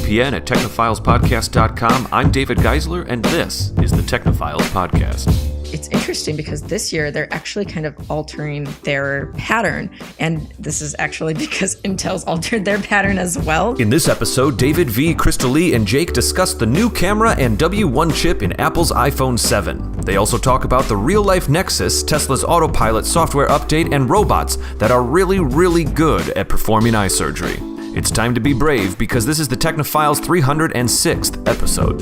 VPN at technophilespodcast.com. I'm David Geisler, and this is the Technophiles Podcast. It's interesting because this year they're actually kind of altering their pattern. And this is actually because Intel's altered their pattern as well. In this episode, David, Vee, Krista-Lee, and Jake discuss the new camera and W1 chip in Apple's iPhone 7. They also talk about the real-life Nexus, Tesla's autopilot software update, and robots that are really, really good at performing eye surgery. It's time to be brave because this is the Technophiles 306th episode.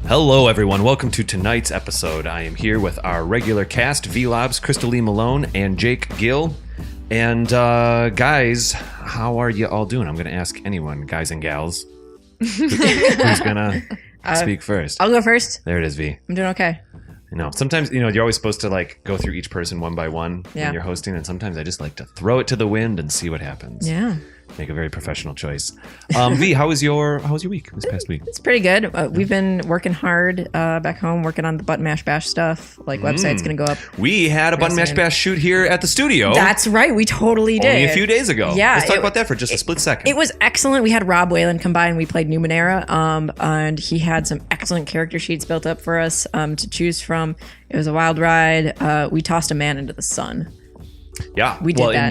Hello, everyone. Welcome to tonight's episode. I am here with our regular cast, Vee Laabs, Krista-Lee Malone, and Jake Gill. And guys, how are you all doing? I'm going to ask anyone, guys and gals. Who's going to speak first? I'll go first. There it is, Vee. I'm doing okay. I know. Sometimes, you're always supposed to go through each person one by one when you're hosting, and sometimes I just like to throw it to the wind and see what happens. Yeah. Make a very professional choice. Vee, how was your week this past week? It's pretty good. We've been working hard back home, working on the Button Mash Bash stuff. Website's going to go up. We had a Button Mash Bash shoot here at the studio. That's right. We totally did. Only a few days ago. Yeah. Let's talk about that for just a split second. It was excellent. We had Rob Whalen come by and we played Numenera. And he had some excellent character sheets built up for us to choose from. It was a wild ride. We tossed a man into the sun. Yeah, we did that.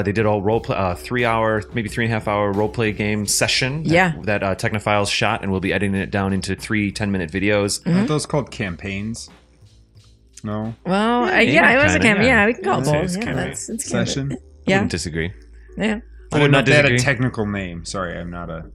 They did all role play, 3 hour, maybe 3.5 hour role play game session. That Technophiles shot, and we'll be editing it down into 3 10-minute videos. Mm-hmm. Aren't those called campaigns? No. Well, it was a campaign. Yeah, we can call it both. It's session. Yeah, wouldn't disagree. Yeah, I would not disagree. They had a technical name. Sorry, I'm not a.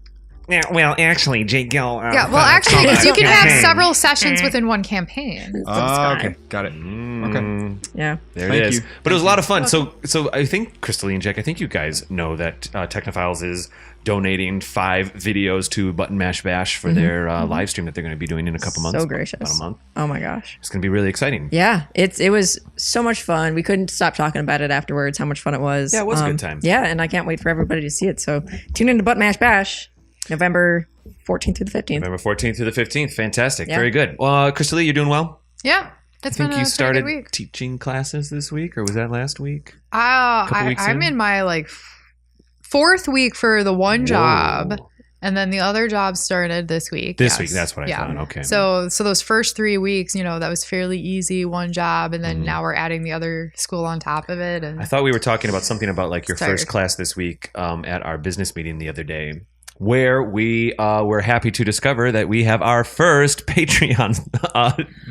Yeah, well, actually, Jake Gill. Actually, because you can have several sessions within one campaign. Okay, got it. Okay. Yeah. There it is. But it was a lot of fun. So I think, Krista-Lee and Jack, I think you guys know that Technophiles is donating 5 videos to Button Mash Bash for their live stream that they're going to be doing in a couple months. So gracious. About a month. Oh my gosh. It's going to be really exciting. Yeah. It was so much fun. We couldn't stop talking about it afterwards, how much fun it was. Yeah, it was a good time. Yeah, and I can't wait for everybody to see it. So tune in to Button Mash Bash, November 14th through the 15th. November 14th through the 15th. Fantastic. Yeah. Very good. Krista-Lee, you doing well? Yeah. I think you started teaching classes this week, or was that last week? I'm in my 4th week for the one job, and then the other job started this week. This week, that's what I thought. Okay. So those first 3 weeks, that was fairly easy, one job, and then now we're adding the other school on top of it. And I thought we were talking about something about your first class this week at our business meeting the other day, where we were happy to discover that we have our first Patreon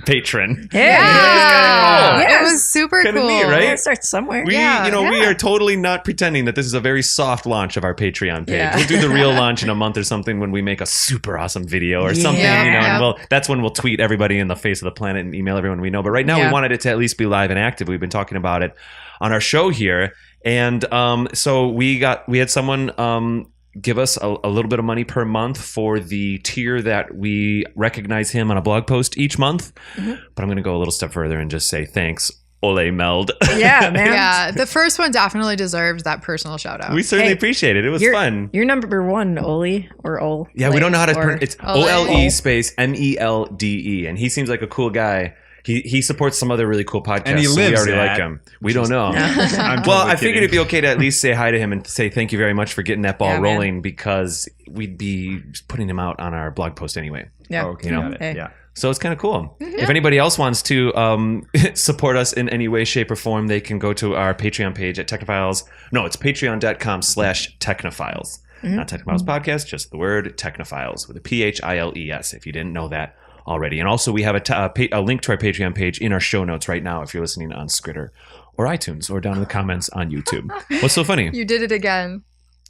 patron. Yeah. It was super Kinda cool. neat, right? It starts somewhere. We are totally not pretending that this is a very soft launch of our Patreon page. Yeah. We'll do the real launch in a month or something when we make a super awesome video or something, Yeah. and that's when we'll tweet everybody in the face of the planet and email everyone we know. But right now we wanted it to at least be live and active. We've been talking about it on our show here. And so we had someone give us a little bit of money per month for the tier that we recognize him on a blog post each month. But I'm going to go a little step further and just say thanks, Ole Meld. Yeah, man. Yeah, the first one definitely deserves that personal shout out. We certainly appreciate it. It was fun. You're number 1, Ole, or Ole. Yeah, we don't know how to pronounce it. It's OLE space MELDE. And he seems like a cool guy. He supports some other really cool podcasts. And he lives so we already like him. We don't know. I figured it'd be okay to at least say hi to him and say thank you very much for getting that ball rolling, because we'd be putting him out on our blog post anyway. Yeah. Okay. Yeah. So it's kind of cool. If anybody else wants to support us in any way, shape, or form, they can go to our Patreon page at Technophiles. No, it's patreon.com/Technophiles. Not Technophiles Podcast, just the word Technophiles with a PHILES, if you didn't know that already. And also we have a link to our Patreon page in our show notes right now if you're listening on Skritter or iTunes or down in the comments on YouTube. What's so funny? You did it again.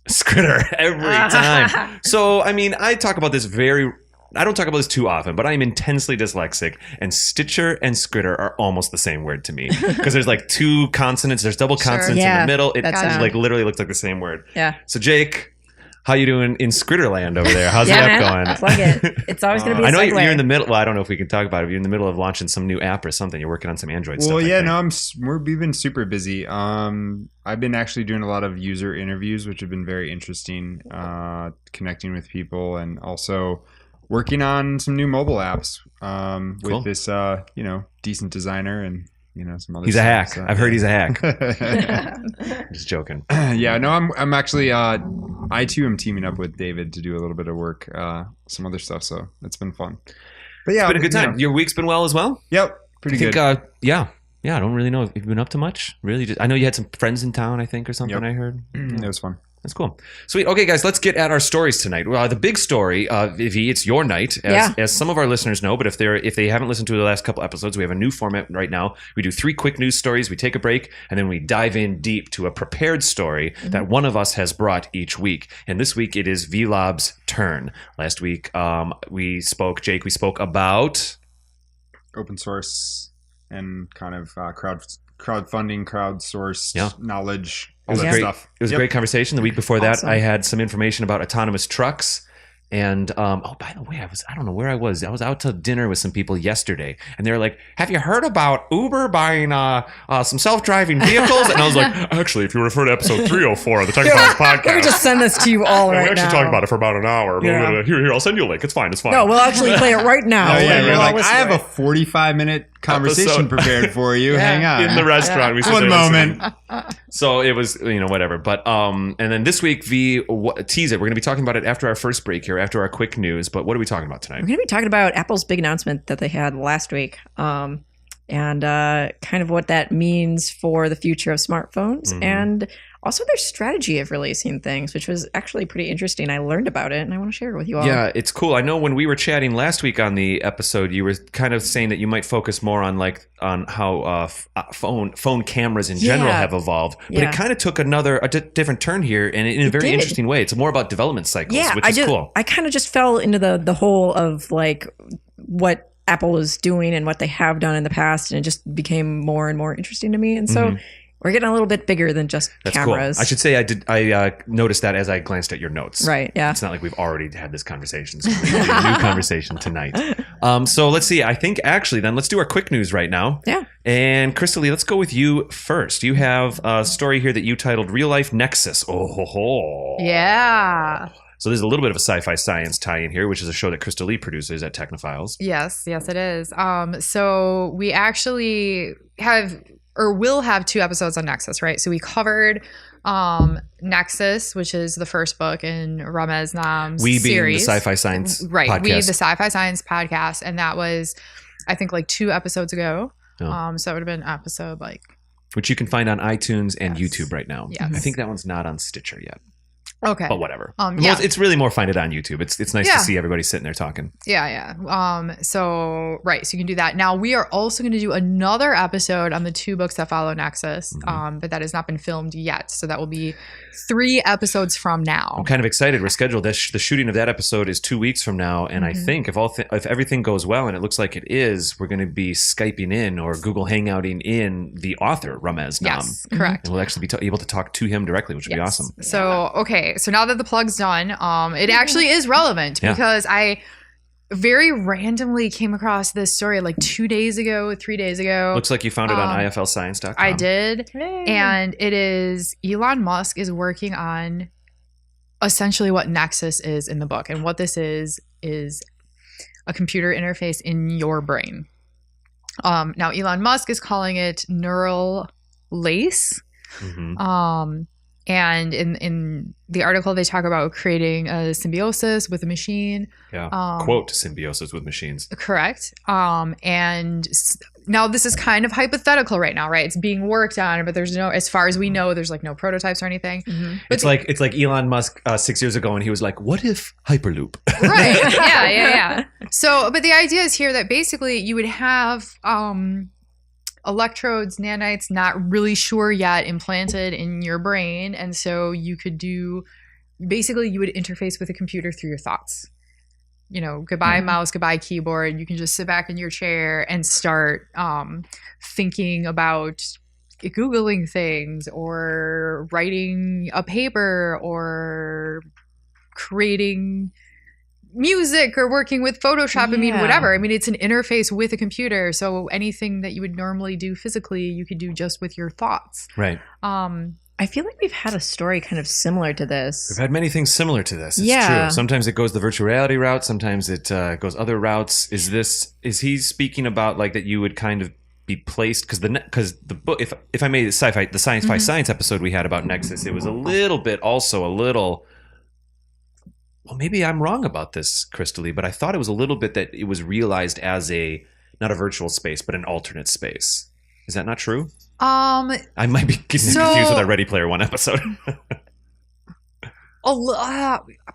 Skritter every time. So, I mean, I don't talk about this too often, but I'm intensely dyslexic, and Stitcher and Skritter are almost the same word to me, because there's 2 consonants, there's double consonants in the middle. It literally looks like the same word. Yeah. So Jake, how you doing in Skritterland over there? How's that going? Plug it. It's always going to be I know segue. you're in the middle. Well, I don't know if we can talk about it. You're in the middle of launching some new app or something. You're working on some Android stuff. Well, yeah, no, we've been super busy. I've been actually doing a lot of user interviews, which have been very interesting, connecting with people, and also working on some new mobile apps with this, decent designer, and some other He's stuff, a hack. so, I've heard he's a hack. yeah. Just joking. Yeah, no, I'm actually I too am teaming up with David to do a little bit of work, some other stuff, so it's been fun. But yeah, It's been a good time. Your week's been well as well? Yep, pretty good. Yeah, I don't really know if you've been up to much. Really, I know you had some friends in town, I think, or something. Yep. I heard. It was fun. That's cool. Sweet. Okay, guys, let's get at our stories tonight. Well, the big story, Vee, it's your night, as some of our listeners know. But if they haven't listened to the last couple episodes, we have a new format right now. We do 3 quick news stories. We take a break, and then we dive in deep to a prepared story that one of us has brought each week. And this week it is Vee Laabs' turn. Last week we spoke about Open source and kind of crowdfunding, crowdsourced knowledge. All that stuff. It was a great conversation. The week before that, I had some information about autonomous trucks. And by the way, I don't know where I was. I was out to dinner with some people yesterday, and they were like, "Have you heard about Uber buying some self-driving vehicles?" And I was like, "Actually, if you refer to episode 304 of the Technophiles podcast, let me just send this to you all right now. We actually talked about it for about an hour. Yeah. Here, I'll send you a link. It's fine. No, we'll actually play it right now. I have a 45-minute conversation prepared for you. Hang on. In the restaurant. We One moment. So it was, whatever. But and then this week, Vee, tease it. We're going to be talking about it after our first break here, after our quick news. But what are we talking about tonight? We're going to be talking about Apple's big announcement that they had last week, and kind of what that means for the future of smartphones, and also their strategy of releasing things, which was actually pretty interesting. I learned about it, and I want to share it with you all. Yeah, it's cool. I know when we were chatting last week on the episode, you were kind of saying that you might focus more on how phone cameras in general have evolved, but it kind of took a different turn here, and in a very interesting way. It's more about development cycles, which is cool. I kind of just fell into the hole of like what Apple is doing and what they have done in the past, and it just became more and more interesting to me. And so we're getting a little bit bigger than just cameras. Cool. I should say I noticed that as I glanced at your notes. Right, yeah. It's not like we've already had this conversation. So we're going to do a new conversation tonight. So let's see. I think actually then let's do our quick news right now. Yeah. And Krista-Lee, let's go with you first. You have a story here that you titled Real Life Nexus. Oh, ho, ho. Yeah. So there's a little bit of a sci-fi science tie-in here, which is a show that Krista-Lee produces at Technophiles. Yes, it is. So we actually will have 2 episodes on Nexus, right? So we covered Nexus, which is the first book in Ramez Nam's series. We being the sci-fi science podcast. We, the sci-fi science podcast. And that was, I think, like 2 episodes ago. Oh. So it would have been episode which you can find on iTunes and YouTube right now. Yes. I think that one's not on Stitcher yet. Okay. But whatever. It's really more find it on YouTube. It's nice to see everybody sitting there talking. Yeah. So you can do that. Now we are also going to do another episode on the 2 books that follow Nexus, but that has not been filmed yet. So that will be 3 episodes from now. I'm kind of excited. We're scheduled. The shooting of that episode is 2 weeks from now, and I think if everything goes well, and it looks like it is, we're going to be Skyping in or Google Hangouting in the author Ramez Nam. Yes, correct. And we'll actually be able to talk to him directly, which would be awesome. So so now that the plug's done, it actually is relevant because I very randomly came across this story like 3 days ago. Looks like you found it on iflscience.com. I did. Hey. And it is Elon Musk is working on essentially what Nexus is in the book. And what this is a computer interface in your brain. Now, Elon Musk is calling it neural lace. And in the article, they talk about creating a symbiosis with a machine. Yeah. Quote, symbiosis with machines. Correct. And now this is kind of hypothetical right now, right? It's being worked on, but there's as far as we know, there's like no prototypes or anything. But it's like Elon Musk 6 years ago, and he was like, "What if Hyperloop?" Right. Yeah. So, but the idea is here that basically you would have electrodes, nanites, not really sure yet, implanted in your brain. And so you could you would interface with a computer through your thoughts. Goodbye mouse, goodbye keyboard. You can just sit back in your chair and start thinking about Googling things or writing a paper or creating music or working with Photoshop. Whatever. It's an interface with a computer. So anything that you would normally do physically, you could do just with your thoughts. Right. I feel like we've had a story kind of similar to this. We've had many things similar to this. It's true. Sometimes it goes the virtual reality route. Sometimes it goes other routes. Is he speaking about like that you would kind of be placed because the book, if I made the science fi science episode we had about Nexus, it was a little, well, maybe I'm wrong about this, Krista-Lee, but I thought it was a little bit that it was realized as not a virtual space, but an alternate space. Is that not true? I might be getting confused with our Ready Player One episode.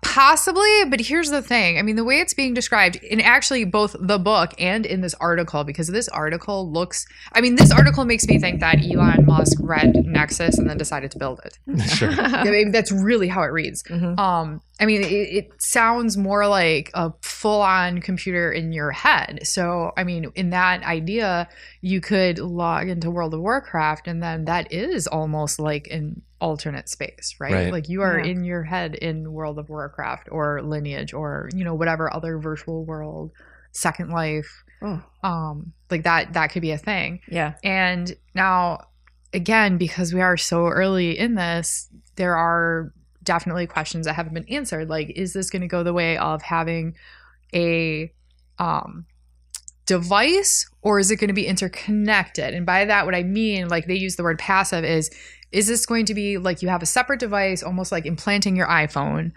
Possibly, but here's the thing. I mean, the way it's being described in actually both the book and in this article, because this article makes me think that Elon Musk read Nexus and then decided to build it. Sure. I mean, that's really how it reads. Mm-hmm. I mean, it sounds more like a full-on computer in your head. So, I mean, in that idea, you could log into World of Warcraft, and then that is almost like an alternate space, right? Like you are in your head in World of Warcraft or Lineage or, whatever other virtual world, Second Life, like that could be a thing. Yeah. And now, again, because we are so early in this, there are definitely questions that haven't been answered. Like, is this going to go the way of having a device, or is it going to be interconnected? And by that, what I mean, like they use the word passive, is this going to be like you have a separate device, almost like implanting your iPhone,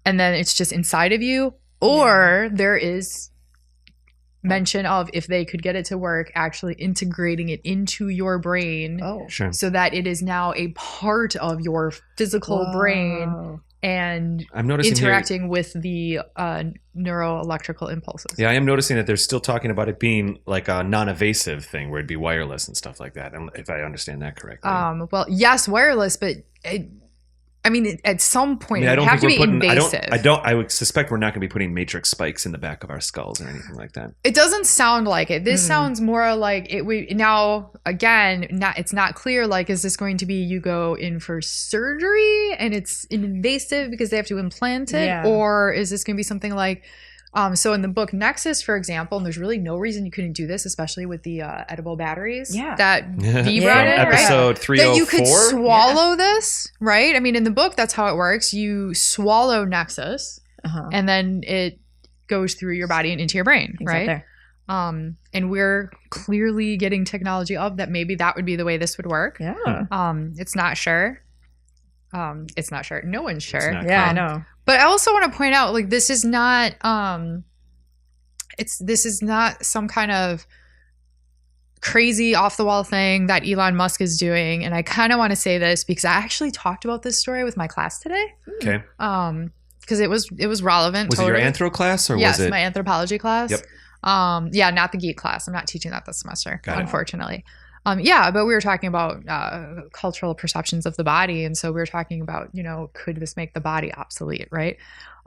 and then it's just inside of you? Or there is mention of, if they could get it to work, actually integrating it into your brain, so that it is now a part of your physical brain and I'm noticing interacting with the neuroelectrical impulses. Yeah, I am noticing that they're still talking about it being like a non-evasive thing where it'd be wireless and stuff like that, if I understand that correctly. Well, yes, wireless, but I mean, at some point, it would have to be invasive. I would suspect we're not going to be putting matrix spikes in the back of our skulls or anything like that. It doesn't sound like it. This sounds more like it. Now, again, it's not clear. Like, is this going to be you go in for surgery and it's invasive because they have to implant it, or is this going to be something like? So in the book Nexus, for example, and there's really no reason you couldn't do this, especially with the edible batteries that Vee brought in, episode 304. That you could swallow this, right? I mean, in the book, that's how it works. You swallow Nexus, and then it goes through your body and into your brain, right? And we're clearly getting technology up that maybe that would be the way this would work. Yeah. It's not sure. It's not sure. No one's sure. I know. But I also want to point out, like, this is not some kind of crazy off the wall thing that Elon Musk is doing. And I kind of want to say this because I actually talked about this story with my class today. Okay. Because it was relevant. Was it your anthro class or was it my anthropology class? Yep. Yeah, not the geek class. I'm not teaching that this semester, unfortunately. Yeah, but we were talking about cultural perceptions of the body. And so we were talking about, could this make the body obsolete, right?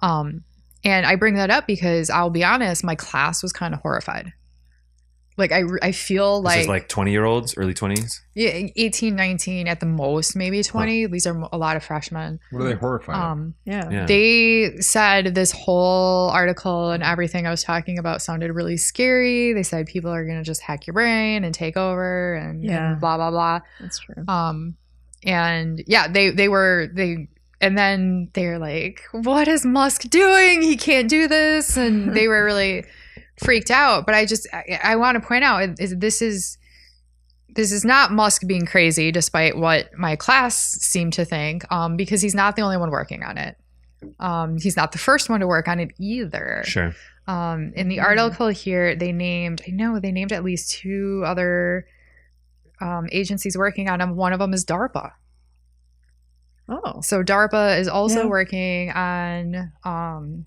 And I bring that up because I'll be honest, my class was kind of horrified. Like, I feel like... This is like 20-year-olds, early 20s? Yeah, 18, 19 at the most, maybe 20. These are a lot of freshmen. What are they horrified? They said this whole article and everything I was talking about sounded really scary. They said people are going to just hack your brain and take over and blah, blah, blah. That's true. And yeah, and then they're like, what is Musk doing? He can't do this. And they were really freaked out. But I want to point out, this is not Musk being crazy, despite what my class seemed to think, because he's not the only one working on it. He's not the first one to work on it either. Sure. In the article here, they named at least 2 other agencies working on him. One of them is DARPA. Oh. So DARPA is also working on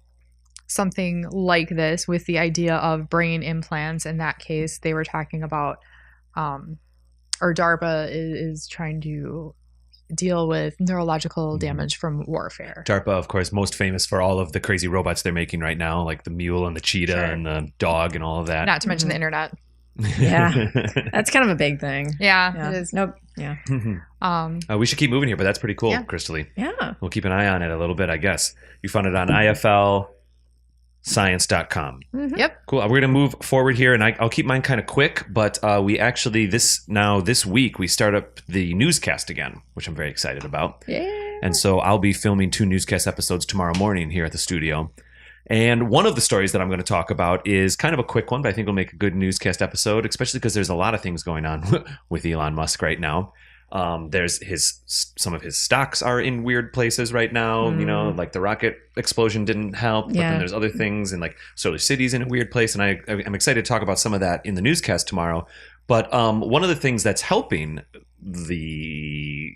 something like this with the idea of brain implants. In that case, they were talking about, or DARPA is trying to deal with neurological damage from warfare. DARPA, of course, most famous for all of the crazy robots they're making right now, like the mule and the cheetah and the dog and all of that. Not to mention the internet. Yeah, that's kind of a big thing. Yeah, it is. Nope. Yeah. We should keep moving here, but that's pretty cool, Krista-Lee. Yeah. We'll keep an eye on it a little bit, I guess. You found it on iflscience.com. Yep. Cool. We're going to move forward here, and I'll keep mine kind of quick, but we actually, this week, we start up the newscast again, which I'm very excited about. Yeah. And so I'll be filming 2 newscast episodes tomorrow morning here at the studio. And one of the stories that I'm going to talk about is kind of a quick one, but I think it'll make a good newscast episode, especially because there's a lot of things going on with Elon Musk right now. There's some of his stocks are in weird places right now. You know, like the rocket explosion didn't help, but then there's other things, and like Solar City's in a weird place. And I'm excited to talk about some of that in the newscast tomorrow. But one of the things that's helping the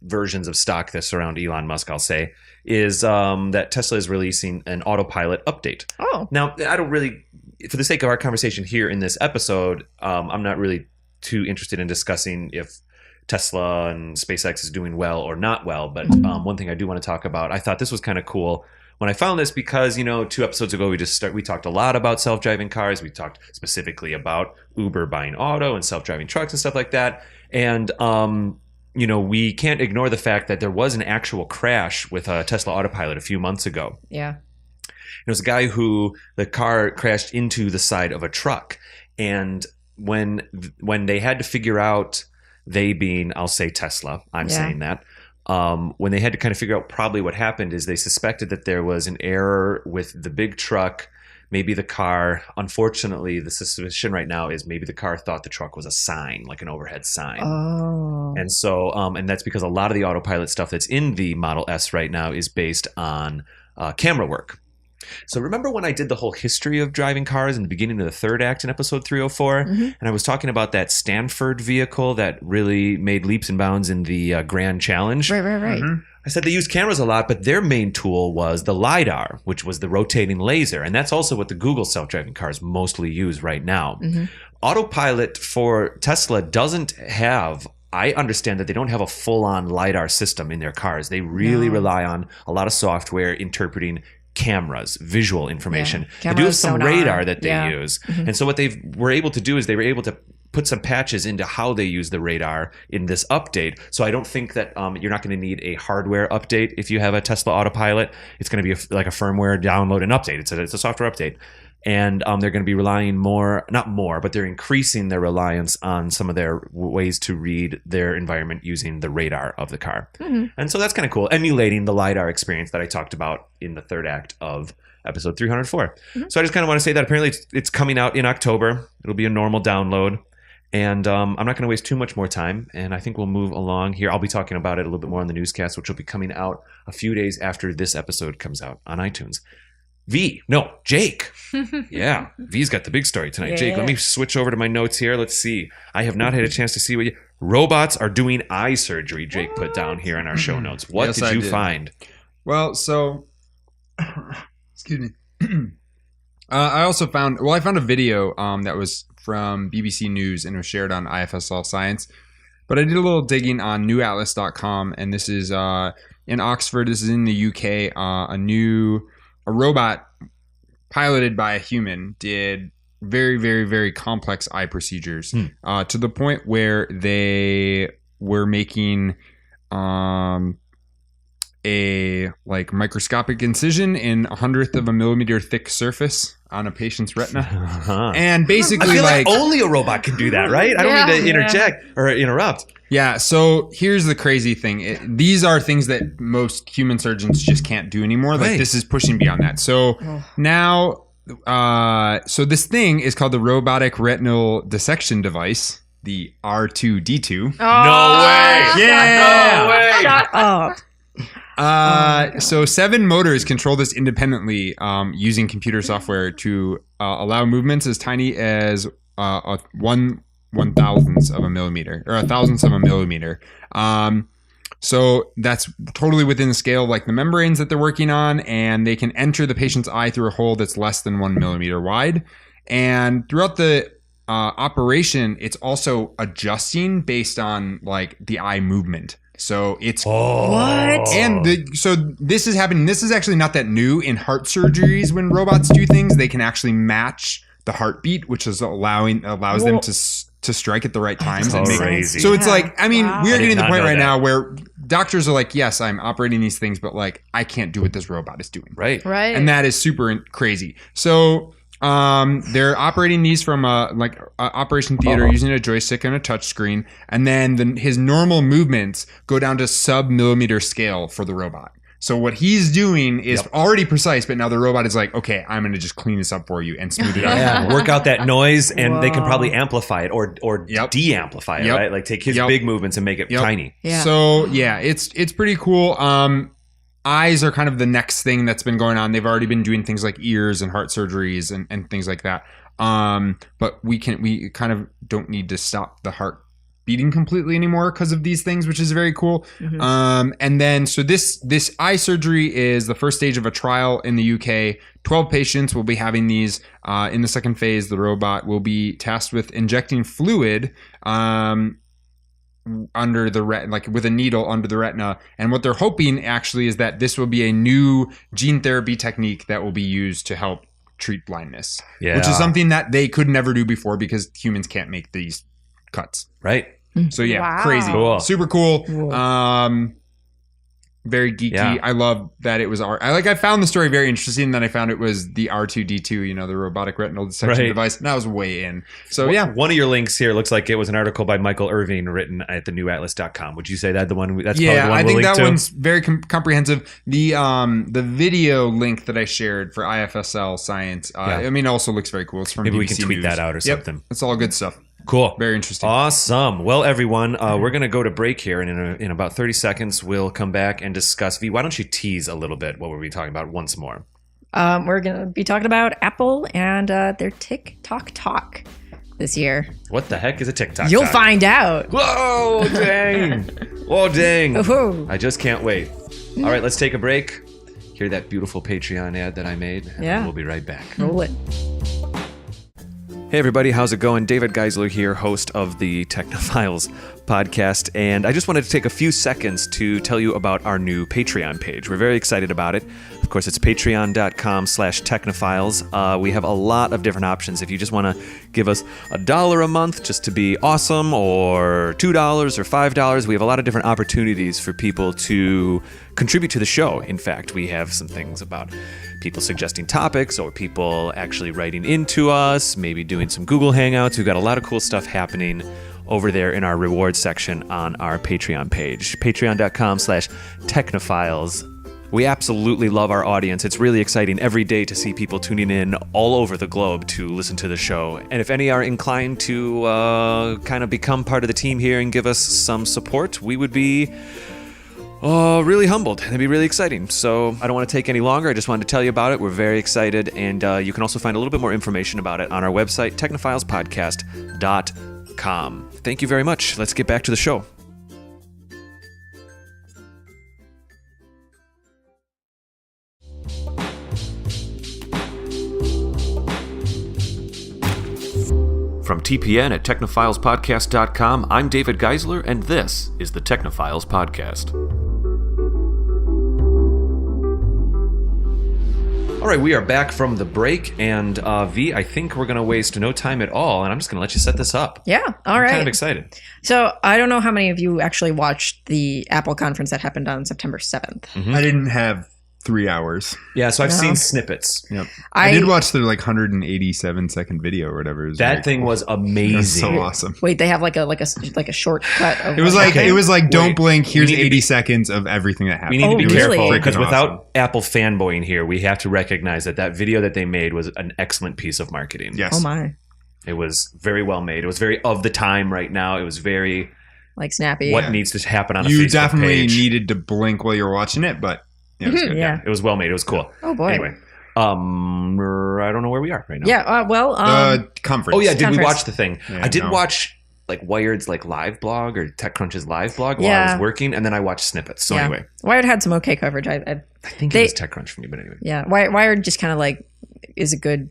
versions of stock that surround Elon Musk, I'll say, is that Tesla is releasing an autopilot update. Oh. Now, I don't really, for the sake of our conversation here in this episode, I'm not really too interested in discussing if Tesla and SpaceX is doing well or not well. But one thing I do want to talk about, I thought this was kind of cool when I found this, because, 2 episodes ago, we talked a lot about self-driving cars. We talked specifically about Uber buying auto and self-driving trucks and stuff like that. And, we can't ignore the fact that there was an actual crash with a Tesla autopilot a few months ago. Yeah. It was a guy who the car crashed into the side of a truck. And when they had to figure out, they being, I'll say Tesla, I'm saying that, when they had to kind of figure out probably what happened, is they suspected that there was an error with the big truck. Maybe the car, unfortunately, the suspicion right now is maybe the car thought the truck was a sign, like an overhead sign. Oh. And so, and that's because a lot of the autopilot stuff that's in the Model S right now is based on camera work. So remember when I did the whole history of driving cars in the beginning of the third act in episode 304? And I was talking about that Stanford vehicle that really made leaps and bounds in the Grand Challenge. Right. I said they used cameras a lot, but their main tool was the LiDAR, which was the rotating laser. And that's also what the Google self-driving cars mostly use right now. Autopilot for Tesla doesn't have, I understand that they don't have a full-on LiDAR system in their cars. They really rely on a lot of software interpreting cameras, visual information. They do have some radar that they use. And so what they were able to do is they were able to put some patches into how they use the radar in this update. So I don't think that you're not going to need a hardware update if you have a Tesla autopilot. It's going to be like a firmware download and update. It's a software update. And they're going to be relying but they're increasing their reliance on some of their ways to read their environment using the radar of the car. And so that's kind of cool, emulating the LiDAR experience that I talked about in the third act of episode 304. So I just kind of want to say that apparently it's coming out in October. It'll be a normal download. And I'm not going to waste too much more time. And I think we'll move along here. I'll be talking about it a little bit more on the newscast, which will be coming out a few days after this episode comes out on iTunes. Jake. Yeah, V's got the big story tonight. Jake, let me switch over to my notes here. Let's see. I have not had a chance to see robots are doing eye surgery, Jake put down here in our show notes. What did you find? Well, so, excuse me. I found a video that was from BBC News and it was shared on IFSL Science. But I did a little digging on newatlas.com, and this is in Oxford. This is in the UK. A robot piloted by a human did very, very, very complex eye procedures to the point where they were making a microscopic incision in 1/100th of a millimeter thick surface on a patient's retina. And basically, I feel only a robot can do that, right? I don't need to interject or interrupt. Yeah, so here's the crazy thing. These are things that most human surgeons just can't do anymore. Like, this is pushing beyond that. So now, so this thing is called the robotic retinal dissection device, the R2D2. Oh, no way! Yeah! No way! Shut up. So 7 motors control this independently using computer software to allow movements as tiny as 1/1000th of a millimeter or 1,000th of a millimeter. So that's totally within the scale of like the membranes that they're working on, and they can enter the patient's eye through a hole that's less than 1 millimeter wide. And throughout the operation, it's also adjusting based on like the eye movement. So it's what? And so this is happening. This is actually not that new in heart surgeries. When robots do things, they can actually match the heartbeat, which is allows them to strike at the right times. That's crazy. So it's like, I mean, we're getting to the point right now where doctors are like, yes, I'm operating these things, but like, I can't do what this robot is doing. Right. And that is super crazy. So they're operating these from a operation theater using a joystick and a touch screen, and then his normal movements go down to sub-millimeter scale for the robot. So what he's doing is already precise, but now the robot is like, okay, I'm going to just clean this up for you and smooth it out. Yeah, work out that noise, and they can probably amplify it or de-amplify it, right? Like take his big movements and make it tiny. Yeah. So yeah, it's pretty cool. Eyes are kind of the next thing that's been going on. They've already been doing things like ears and heart surgeries and things like that. But we kind of don't need to stop the heart beating completely anymore because of these things, which is very cool. And then so this eye surgery is the first stage of a trial in the UK. 12 patients will be having these. In the second phase, the robot will be tasked with injecting fluid under the like with a needle under the retina. And what they're hoping actually is that this will be a new gene therapy technique that will be used to help treat blindness, which is something that they could never do before because humans can't make these cuts. Right. So yeah, Wow. crazy, Cool. super cool. Cool. Very geeky. Yeah. I love that it was I found the story very interesting. And then I found it was the R2D2, the robotic retinal dissection device. And I was way in. So yeah. One of your links here looks like it was an article by Michael Irving written at thenewatlas.com. Would you say that that's probably the one I we'll think link that to? one's very comprehensive. The video link that I shared for IFSL Science, also looks very cool. It's from Maybe BBC we can tweet News. that out or something. It's all good stuff. Cool. Very interesting. Awesome. Well, everyone, we're going to go to break here, and in about 30 seconds, we'll come back and discuss. Vee, why don't you tease a little bit what we'll be talking about once more? We're going to be talking about Apple and their TikTok talk this year. What the heck is a TikTok? You'll find out. Whoa, dang. Whoa, dang. Ooh. I just can't wait. All right, let's take a break. Hear that beautiful Patreon ad that I made, and then we'll be right back. Roll it. Hey everybody, how's it going? David Geisler here, host of the Technophiles podcast, and I just wanted to take a few seconds to tell you about our new Patreon page. We're very excited about it. Of course, it's patreon.com/technophiles. We have a lot of different options. If you just want to give us $1 a month just to be awesome, or $2 or $5, we have a lot of different opportunities for people to contribute to the show. In fact, we have some things about people suggesting topics or people actually writing into us, maybe doing some Google Hangouts. We've got a lot of cool stuff happening over there in our rewards section on our Patreon page, patreon.com/technophiles. We absolutely love our audience. It's really exciting every day to see people tuning in all over the globe to listen to the show. And if any are inclined to kind of become part of the team here and give us some support, we would be really humbled. It'd be really exciting. So I don't want to take any longer. I just wanted to tell you about it. We're very excited. And you can also find a little bit more information about it on our website, technophilespodcast.com. Thank you very much. Let's get back to the show. From TPN at technophilespodcast.com, I'm David Geisler, and this is the Technophiles Podcast. All right, we are back from the break, and Vee, I think we're going to waste no time at all, and I'm just going to let you set this up. Yeah, all right. I'm kind of excited. So I don't know how many of you actually watched the Apple conference that happened on September 7th. Mm-hmm. I didn't have 3 hours. Yeah, so I've seen snippets. Yep. I did watch the 187-second video or whatever. It was that thing cool. was amazing. It was so awesome. Wait, they have like a shortcut. Of It was like don't blink. Here's We need to 80 be- seconds of everything that happened. We need to be Oh, careful really? because Freaking without awesome. Apple fanboying here, we have to recognize that video that they made was an excellent piece of marketing. Yes. Oh my, It was very well made. It was very of the time right now. It was very like snappy. what needs to happen on a You Facebook definitely page. needed to blink while you were watching it, but yeah, it was good. Yeah. It was well made. It was cool. Oh boy. Anyway, I don't know where we are right now. Yeah. Conference. Oh yeah, did we Conference. watch the thing? Yeah, I did no. watch like Wired's live blog or TechCrunch's live blog while I Yeah. was working, and then I watched snippets. So Yeah. anyway, Wired had some okay coverage. I think They- it was TechCrunch for me, but anyway. yeah. Wired just kind of is a good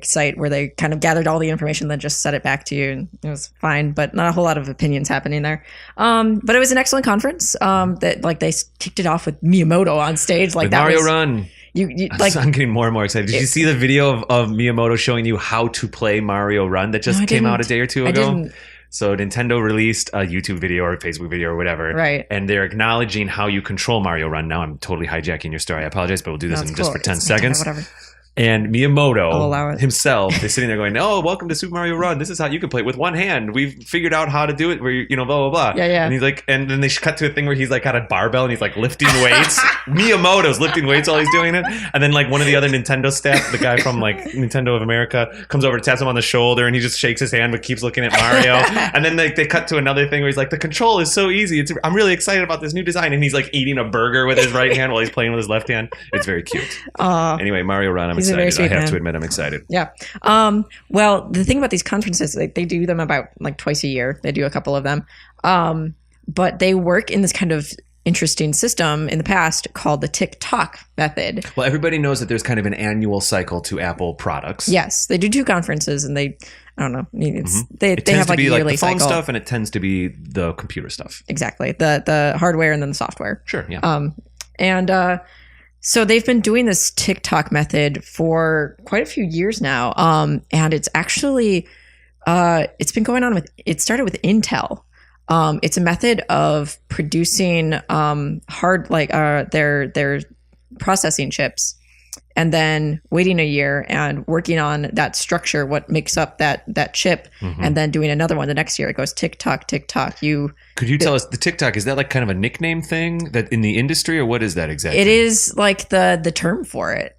site where they kind of gathered all the information, then just set it back to you, and it was fine. But not a whole lot of opinions happening there. But it was an excellent conference. That they kicked it off with Miyamoto on stage. With that Mario was, Run. You I'm getting more and more excited. Did you see the video of Miyamoto showing you how to play Mario Run that just No, I came out a didn't. day or two I ago? didn't. So Nintendo released a YouTube video or a Facebook video or whatever. Right. And they're acknowledging how you control Mario Run. Now I'm totally hijacking your story. I apologize, but we'll do this No, it's in just cool. for 10 It's Nintendo, seconds. whatever. I'll And allow Miyamoto it. himself is sitting there going, "Oh, welcome to Super Mario Run. This is how you can play it with one hand. We've figured out how to do it. Where blah blah blah." Yeah. And he's like, and then they cut to a thing where he's like got a barbell and he's like lifting weights. Miyamoto's lifting weights while he's doing it. And then like one of the other Nintendo staff, the guy from like Nintendo of America, comes over to tap him on the shoulder and he just shakes his hand but keeps looking at Mario. And then they cut to another thing where he's like, "The control is so easy. I'm really excited about this new design." And he's like eating a burger with his right hand while he's playing with his left hand. It's very cute. Anyway, Mario Run, I'm He's a very excited. I sweet have man. to admit I'm excited. Yeah. Well, the thing about these conferences, like, they do them about like twice a year. They do a couple of them. But they work in this kind of interesting system in the past called the tick-tock method. Well, everybody knows that there's kind of an annual cycle to Apple products. Yes, they do 2 conferences, and I don't know. It's It they tends have to like be a like yearly the phone cycle. stuff, and it tends to be the computer stuff. Exactly, the hardware and then the software. Sure, yeah. So they've been doing this tick-tock method for quite a few years now, and it's actually it's been going on it started with Intel. It's a method of producing their processing chips, and then waiting a year and working on that structure, what makes up that chip, and then doing another one the next year. It goes tick tock, tick tock. Could you tell us the TikTok, is that like kind of a nickname thing that in the industry, or what is that exactly? It is like the term for it.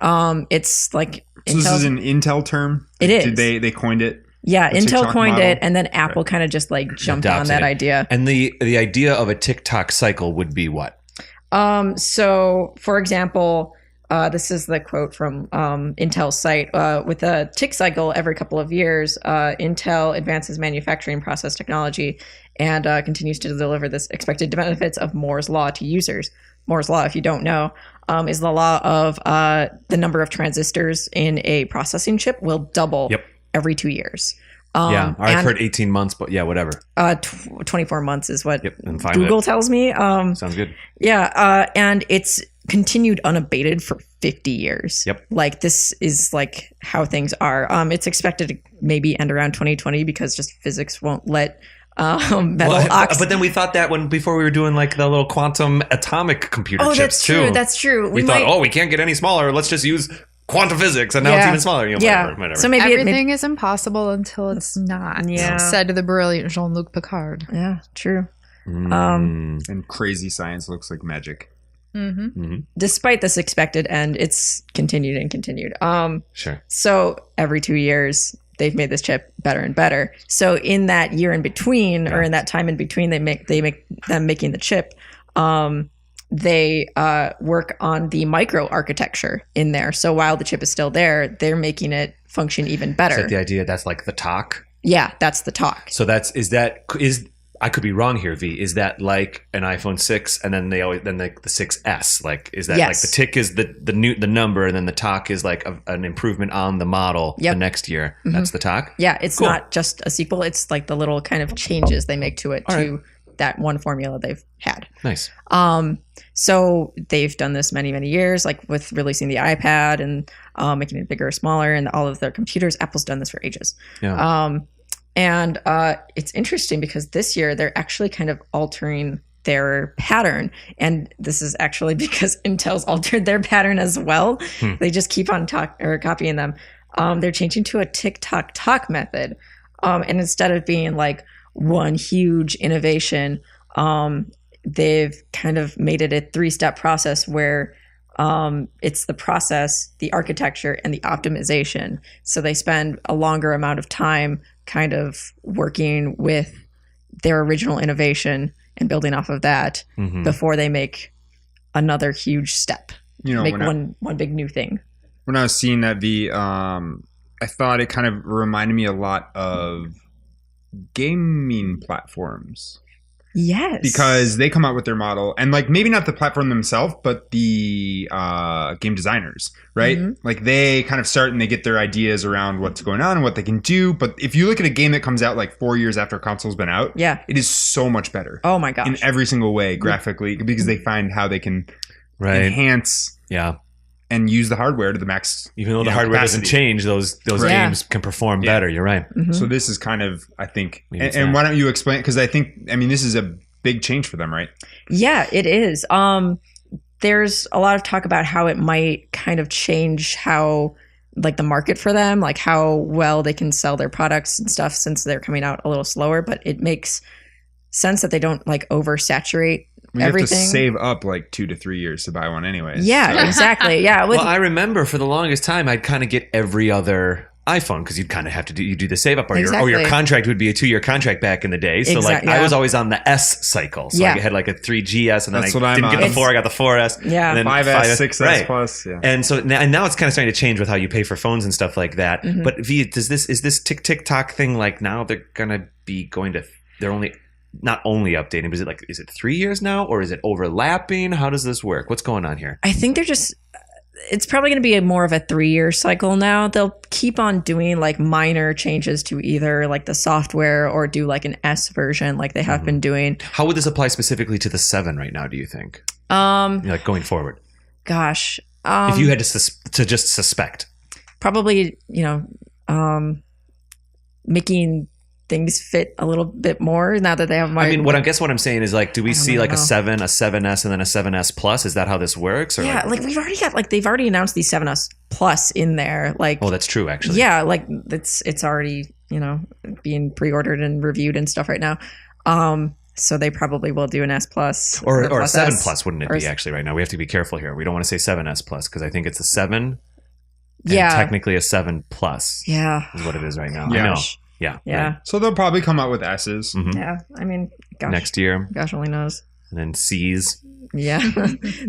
It's like So this is an Intel term? It is. Did they coined it? Yeah, The Intel TikTok coined model? it, and then Apple kind of just like jumped on Adopted that it. idea. And the idea of a TikTok cycle would be what? So, for example, this is the quote from Intel's site. With a tick cycle every couple of years, Intel advances manufacturing process technology and continues to deliver this expected benefits of Moore's Law to users. Moore's Law, if you don't know, is the law of the number of transistors in a processing chip will double every 2 years. I've heard 18 months, but yeah, whatever. 24 months is what I'm fine Google with it. tells me. Sounds good. Yeah, and it's continued unabated for 50 years. Yep. Like, this is like how things are. It's expected to maybe end around 2020 because just physics won't let But then we thought that before we were doing like the little quantum atomic computer chips that's too. true. That's true. We thought, we can't get any smaller. Let's just use quantum physics, and now it's even smaller. Whatever. So maybe everything is impossible until it's not. Yeah. Said the brilliant Jean-Luc Picard. Yeah, true. And crazy science looks like magic. Despite this expected end, it's continued and continued. Sure. So every 2 years, they've made this chip better and better. So in that year in between, or in that time in between, they make them making the chip. They work on the micro architecture in there. So while the chip is still there, they're making it function even better. Is that the idea? That's like the talk. Yeah, that's the talk. So is I could be wrong here, V. Is that like an iPhone 6 and then the 6S? Like, is that like the tick is the number, and then the talk is like an improvement on the model the next year? That's the talk? Yeah, it's not just a sequel. It's like the little kind of changes they make to it that one formula they've had. Nice. So they've done this many, many years, like with releasing the iPad and making it bigger or smaller and all of their computers. Apple's done this for ages. Yeah. And it's interesting because this year they're actually kind of altering their pattern. And this is actually because Intel's altered their pattern as well. They just keep on copying them. They're changing to a tick-tock method. And instead of being like one huge innovation, they've kind of made it a 3-step process where it's the process, the architecture, and the optimization. So they spend a longer amount of time kind of working with their original innovation and building off of that before they make another huge step. Make one big new thing. When I was seeing that, I thought it kind of reminded me a lot of gaming platforms. Yes. Because they come out with their model, and like maybe not the platform themselves, but the game designers, right? Like they kind of start and they get their ideas around what's going on and what they can do. But if you look at a game that comes out like 4 years after a console's been out, it is so much better. Oh my gosh. In every single way, graphically, because they find how they can enhance and use the hardware to the max. Even though the hardware doesn't change, those games can perform better. You're right. So this is kind of, I think, and why don't you explain? Because I think, this is a big change for them, right? Yeah, it is. There's a lot of talk about how it might kind of change how like the market for them, like how well they can sell their products and stuff since they're coming out a little slower. But it makes sense that they don't like oversaturate everything. Have to save up like 2 to 3 years to buy one anyways. Yeah, So- exactly. Yeah. Well, I remember for the longest time, I'd kind of get every other iPhone because you'd kind of have to do the save up, or Exactly. your contract would be a 2-year contract back in the day. So Exactly, like I yeah. was always on the S cycle. So Yeah. I had like a 3GS, and then That's I what I'm didn't get on. the 4, I got the 4S. Yeah. And then 5S, 6S right. plus. Yeah. And so now it's kind of starting to change with how you pay for phones and stuff like that. Mhm. But Vee, is this TikTok thing like now they're gonna be they're not only updating, but is it 3 years now, or is it overlapping? How does this work? What's going on here? I think it's probably going to be more of a 3-year cycle now. They'll keep on doing like minor changes to either like the software or do like an S version like they have been doing. How would this apply specifically to the 7 right now, do you think? Like going forward? Gosh. If you had to just suspect. Probably, making things fit a little bit more now that they have I mean, what I'm saying is like, do we see like a 7, a 7S, and then a 7S Plus? Is that how this works? Or yeah, like we've already got they've already announced the 7S Plus in there. Like, oh, that's true, actually. yeah, like it's already being pre-ordered and reviewed and stuff right now. So they probably will do an S Plus Or a Plus 7 S. Plus, wouldn't it be actually right now? We have to be careful here. We don't want to say 7S Plus because I think it's a 7. And Yeah. technically a 7 Plus Yeah. is what it is right now. Yeah. I know. Gosh. Yeah. Yeah. right. So they'll probably come out with S's. Mhm. Yeah. I mean, gosh. Next year, Gosh only knows. and then C's. Yeah.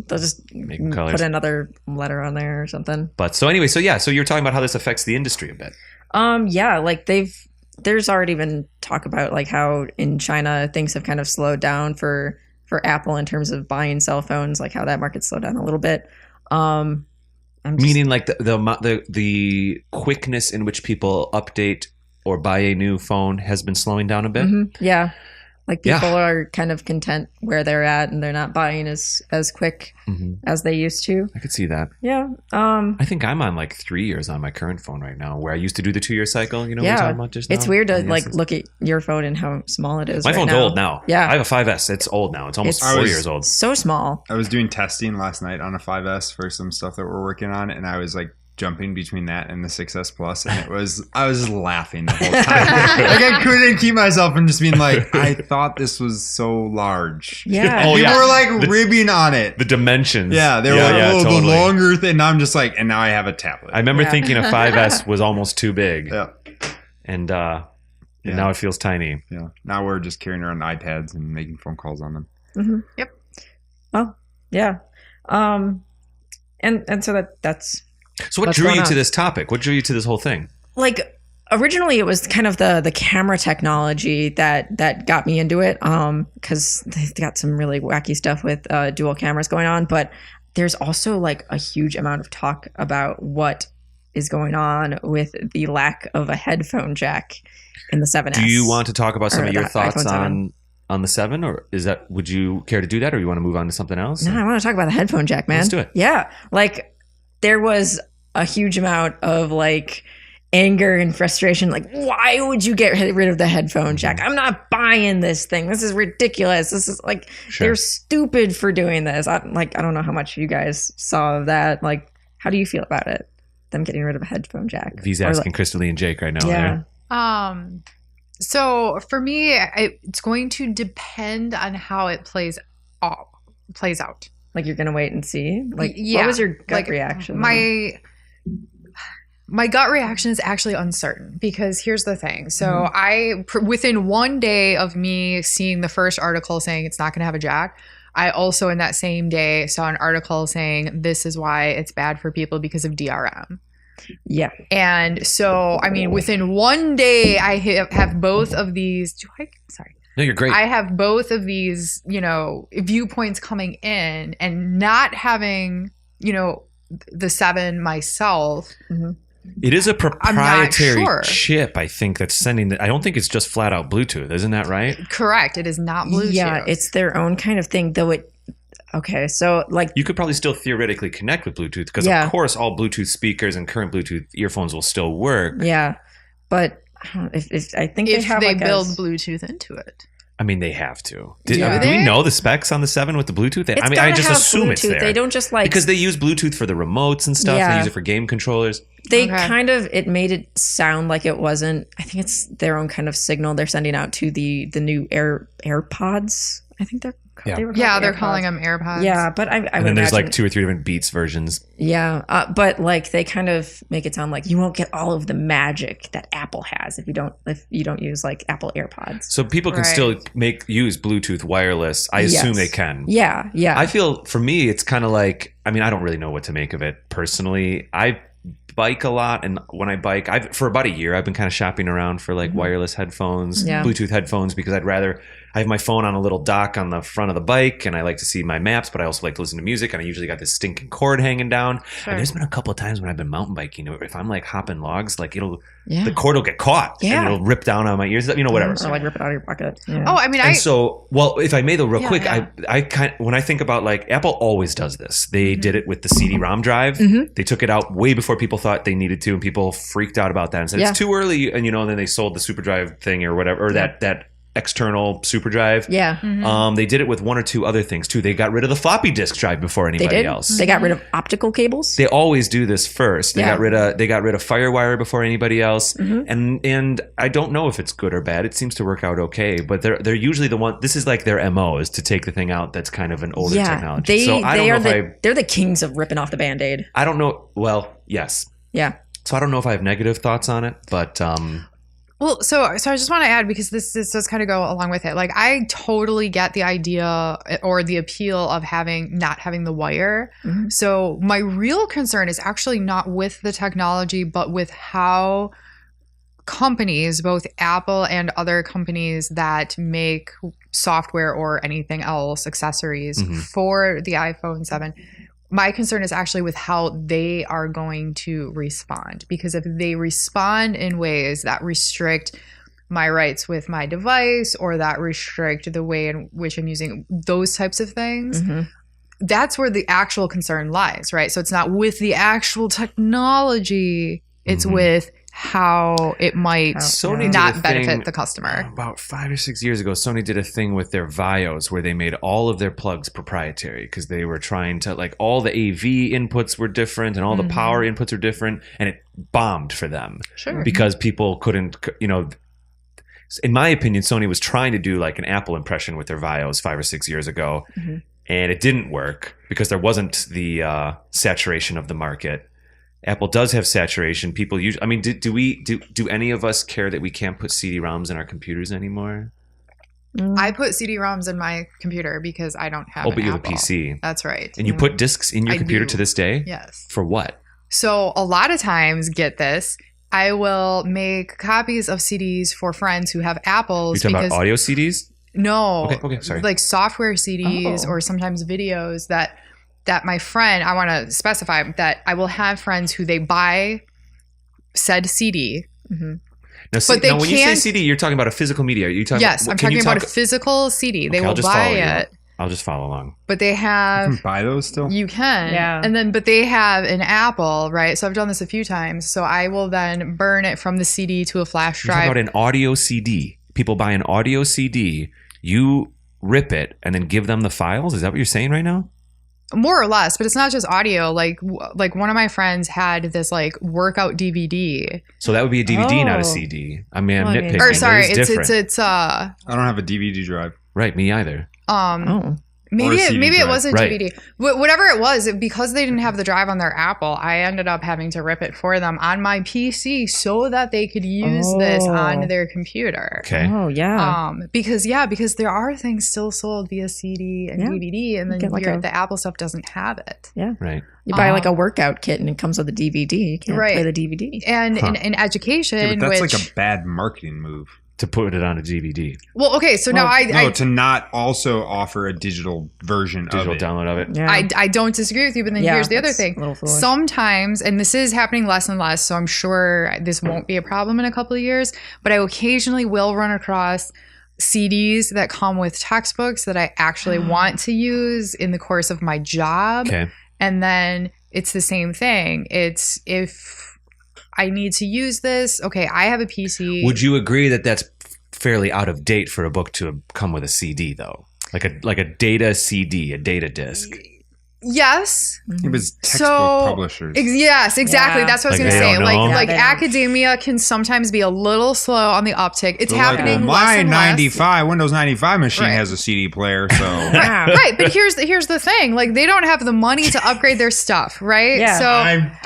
They'll just Make them colors. put another letter on there or something. But so anyway, so you're talking about how this affects the industry a bit. Yeah, like there's already been talk about like how in China things have kind of slowed down for Apple in terms of buying cell phones, like how that market slowed down a little bit. I'm just, Meaning like the quickness in which people update or buy a new phone has been slowing down a bit. yeah. Like people Yeah. are kind of content where they're at and they're not buying as quick Mhm. as they used to. I could see that. Yeah. I think I'm on like 3 years on my current phone right now, where I used to do the 2-year cycle. You know what I'm Yeah. talking about just now? It's weird to Yes, like it's- look at your phone and how small it is. My right phone's now. old now. Yeah. I have a 5S. It's old now. It's almost It's- 4 I was- years old. So small. I was doing testing last night on a 5S for some stuff that we're working on, and I was like jumping between that and the 6S Plus, and I was just laughing the whole time. Like I couldn't keep myself from just being like, I thought this was so large. Yeah. Oh, People yeah. were like ribbing on it. The dimensions. Yeah, they were like, oh, totally. the longer thing. And I'm just like, and now I have a tablet. I remember Yeah. thinking a 5S was almost too big, yeah, and Yeah. now it feels tiny. yeah. Now we're just carrying around iPads and making phone calls on them. Mm-hmm. Yep. Well, yeah. And so that's So what What's drew going you on? to this topic? What drew you to this whole thing? like originally it was kind of the camera technology that got me into it because they've got some really wacky stuff with dual cameras going on, but there's also like a huge amount of talk about what is going on with the lack of a headphone jack in the 7S. Do you want to talk about some Or of your the thoughts iPhone 7. on the 7, or would you care to do that, or you want to move on to something else? No, I want to talk about the headphone jack, man. Let's do it. Yeah. Like there was a huge amount of like anger and frustration. Like, why would you get rid of the headphone jack? I'm not buying this thing. This is ridiculous. This is like, Sure. they're stupid for doing this. I don't know how much you guys saw of that. Like, how do you feel about it? Them getting rid of a headphone jack. V's Or, asking Krista-Lee and Jake right now. yeah. there. So for me, it's going to depend on how it plays out. Like you're going to wait and see. Like, Yeah, what was your gut like, reaction? My gut reaction is actually uncertain because here's the thing. So within 1 day of me seeing the first article saying it's not going to have a jack, I also in that same day saw an article saying this is why it's bad for people because of DRM. Yeah. And so, I mean, within 1 day, I have both of these. Sorry. No, you're great. I have both of these, viewpoints coming in and not having, the 7 myself. It is a proprietary sure. chip, I think, that's sending I don't think it's just flat out Bluetooth. Isn't that right? Correct. It is not Bluetooth. Yeah, it's their own kind of thing, though okay, so like You could probably still theoretically connect with Bluetooth because, Yeah. of course, all Bluetooth speakers and current Bluetooth earphones will still work. yeah, but if I think if they have they like build Bluetooth into it. I mean, they have to. Do Yeah. we know the specs on the 7 with the Bluetooth? It's I mean, I gotta just have assume it's Bluetooth. there. They don't just like because they use Bluetooth for the remotes and stuff. Yeah. They use it for game controllers. They kind of, it made it sound like it wasn't. I think it's their own kind of signal they're sending out to the new AirPods. I think they're they were called they're AirPods. calling them AirPods. Yeah, but I And then there's like 2 or 3 different Beats versions. Yeah, but like they kind of make it sound like you won't get all of the magic that Apple has if you don't use like Apple AirPods. So people can still use Bluetooth wireless. I assume they can. Yeah. I feel for me, it's kind of like, I mean, I don't really know what to make of it personally. I bike a lot, and when I bike, for about a year, I've been kind of shopping around for like wireless headphones, Bluetooth headphones, because I have my phone on a little dock on the front of the bike, and I like to see my maps, but I also like to listen to music, and I usually got this stinking cord hanging down. Sure. And there's been a couple of times when I've been mountain biking, if I'm like hopping logs, like the cord will get caught, and it'll rip down on my ears, whatever. Or like rip it out of your pocket. Yeah. Oh, I mean, if I may though, real quick, I when I think about like Apple always does this. They did it with the CD-ROM drive. They took it out way before people thought they needed to, and people freaked out about that and said it's too early. And and then they sold the SuperDrive thing or whatever, or that external super drive. Yeah. They did it with 1 or 2 other things too. They got rid of the floppy disk drive before anybody else. They got rid of optical cables. They always do this first. They got rid of FireWire before anybody else. And I don't know if it's good or bad. It seems to work out okay, but they're usually the one. This is like their MO, is to take the thing out that's kind of an older technology. They're the kings of ripping off the Band-Aid. I don't know. Well, yes. Yeah. So I don't know if I have negative thoughts on it, but well, so I just want to add, because this does kind of go along with it. Like, I totally get the idea or the appeal of not having the wire. So my real concern is actually not with the technology, but with how companies, both Apple and other companies that make software or anything else, accessories for the iPhone 7, my concern is actually with how they are going to respond. Because if they respond in ways that restrict my rights with my device, or that restrict the way in which I'm using those types of things, that's where the actual concern lies, right? So it's not with the actual technology, it's with how it might not benefit the customer. About 5 or 6 years ago, Sony did a thing with their Vios where they made all of their plugs proprietary, because they were trying to, like, all the AV inputs were different and all the power inputs are different, and it bombed for them. Sure. Because people couldn't, in my opinion, Sony was trying to do like an Apple impression with their Vios 5 or 6 years ago, and it didn't work because there wasn't the saturation of the market. Apple does have saturation. People usually, I mean, do any of us care that we can't put CD-ROMs in our computers anymore? I put CD-ROMs in my computer because I don't have. But you have a PC. That's right. And you put discs in your computer to this day? Yes. For what? So a lot of times, get this, I will make copies of CDs for friends who have Apples. You're talking about audio CDs? No. Okay, sorry. Like software CDs or sometimes videos that my friend, I want to specify that I will have friends who they buy said CD. Now, when you say CD, you're talking about a physical media. I'm talking about a physical CD. They will buy it. I'll just follow along. But they have... You can buy those still? You can. Yeah. But they have an Apple, right? So I've done this a few times. So I will then burn it from the CD to a flash drive. You're talking about an audio CD. People buy an audio CD. You rip it and then give them the files? Is that what you're saying right now? More or less, but it's not just audio. Like one of my friends had this like workout DVD. So that would be a DVD, not a CD. I mean, I'm nitpicking. Or sorry, it's I don't have a DVD drive. Right, me either. Maybe it was a DVD. Whatever it was, because they didn't have the drive on their Apple, I ended up having to rip it for them on my PC so that they could use this on their computer. Okay. Oh, yeah. Because there are things still sold via CD and DVD, and then the Apple stuff doesn't have it. Yeah. Right. You buy like a workout kit and it comes with a DVD. You can't play the DVD. And in education, but that's like a bad marketing move. To put it on a DVD. Well, okay, so now to not also offer a digital version of it. Download of it. Yeah. I don't disagree with you, but then here's the other thing. Sometimes, and this is happening less and less, so I'm sure this won't be a problem in a couple of years, but I occasionally will run across CDs that come with textbooks that I actually want to use in the course of my job. Okay. And then it's the same thing. It's if I need to use this, okay, I have a PC. Would you agree that that's fairly out of date for a book to come with a CD though, like a data CD, a data disc. Yes. It was textbook publishers. Yes, exactly. Yeah. That's what I was Like, going to they say. don't know? Like Yeah, they academia can sometimes be a little slow on the uptick. It's So happening like, well, less my and less. 95 Windows 95 machine Right. has a CD player, so Yeah. Right, but here's the thing. Like they don't have the money to upgrade their stuff, right? Yeah. So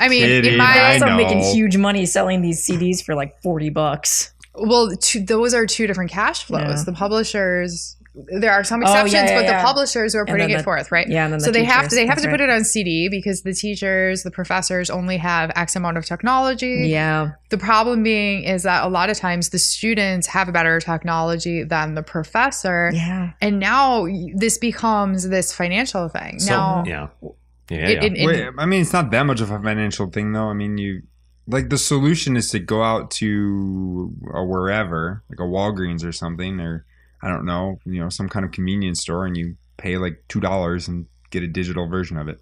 I mean, kidding, in They're I also know. making huge money selling these CDs for like $40. well, those are two different cash flows. Yeah. The publishers, there are some Oh, yeah, exceptions, yeah, but yeah. the publishers are putting then it the- forth, right? Yeah, and then So the they have teachers, to that's put right. it on CD because the teachers, the professors only have X amount of technology. Yeah. The problem being is that a lot of times the students have a better technology than the professor. Yeah. And now this becomes this financial thing. So Now, yeah. Wait, I mean, it's not that much of a financial thing, though. I mean, the solution is to go out to a wherever, like a Walgreens or something, or I don't know, some kind of convenience store, and you pay like $2 and get a digital version of it.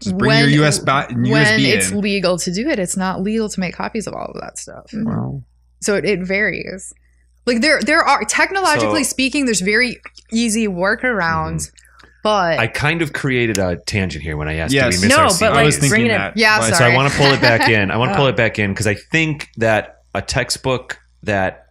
Just bring your USB when it's in. legal to do it, it's not legal to make copies of all of that stuff. Well, So it varies. Like there are technologically So- speaking, there's very easy workarounds, but I kind of created a tangent here when I asked, yes. do we miss No, our but, CDs? like, I was thinking bringing it- that. Yeah, but- So sorry. I want to pull it back in. I want to pull Oh. it back in because I think that a textbook that,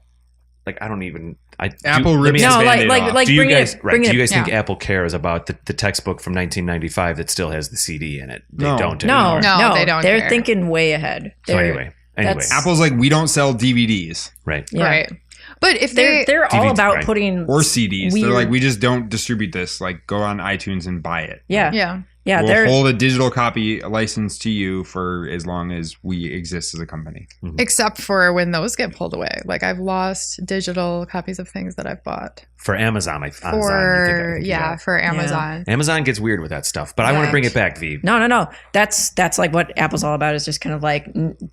like, I don't even. Apple let me rips No, ask- Band-Aid like off. do you bring guys it. right? Bring Do it. you guys think Yeah. Apple cares about the textbook from 1995 that still has the CD in it? They No. don't No, anymore. No, they don't They're care. thinking way ahead. So They're- anyway, that's- Apple's like, we don't sell DVDs right. Yeah. right. But if They're all DVDs, about right. putting or CDs. They're weird- like, we just don't distribute this. Like, go on iTunes and buy it. Yeah. yeah, We'll They're hold a digital copy license to you for as long as we exist as a company. except for when those get pulled away. Like I've lost digital copies of things that I've bought For Amazon, I think for Amazon. Amazon gets weird with that stuff, but I want to Right. bring it back, V. No. That's like what Apple's all about, is just kind of like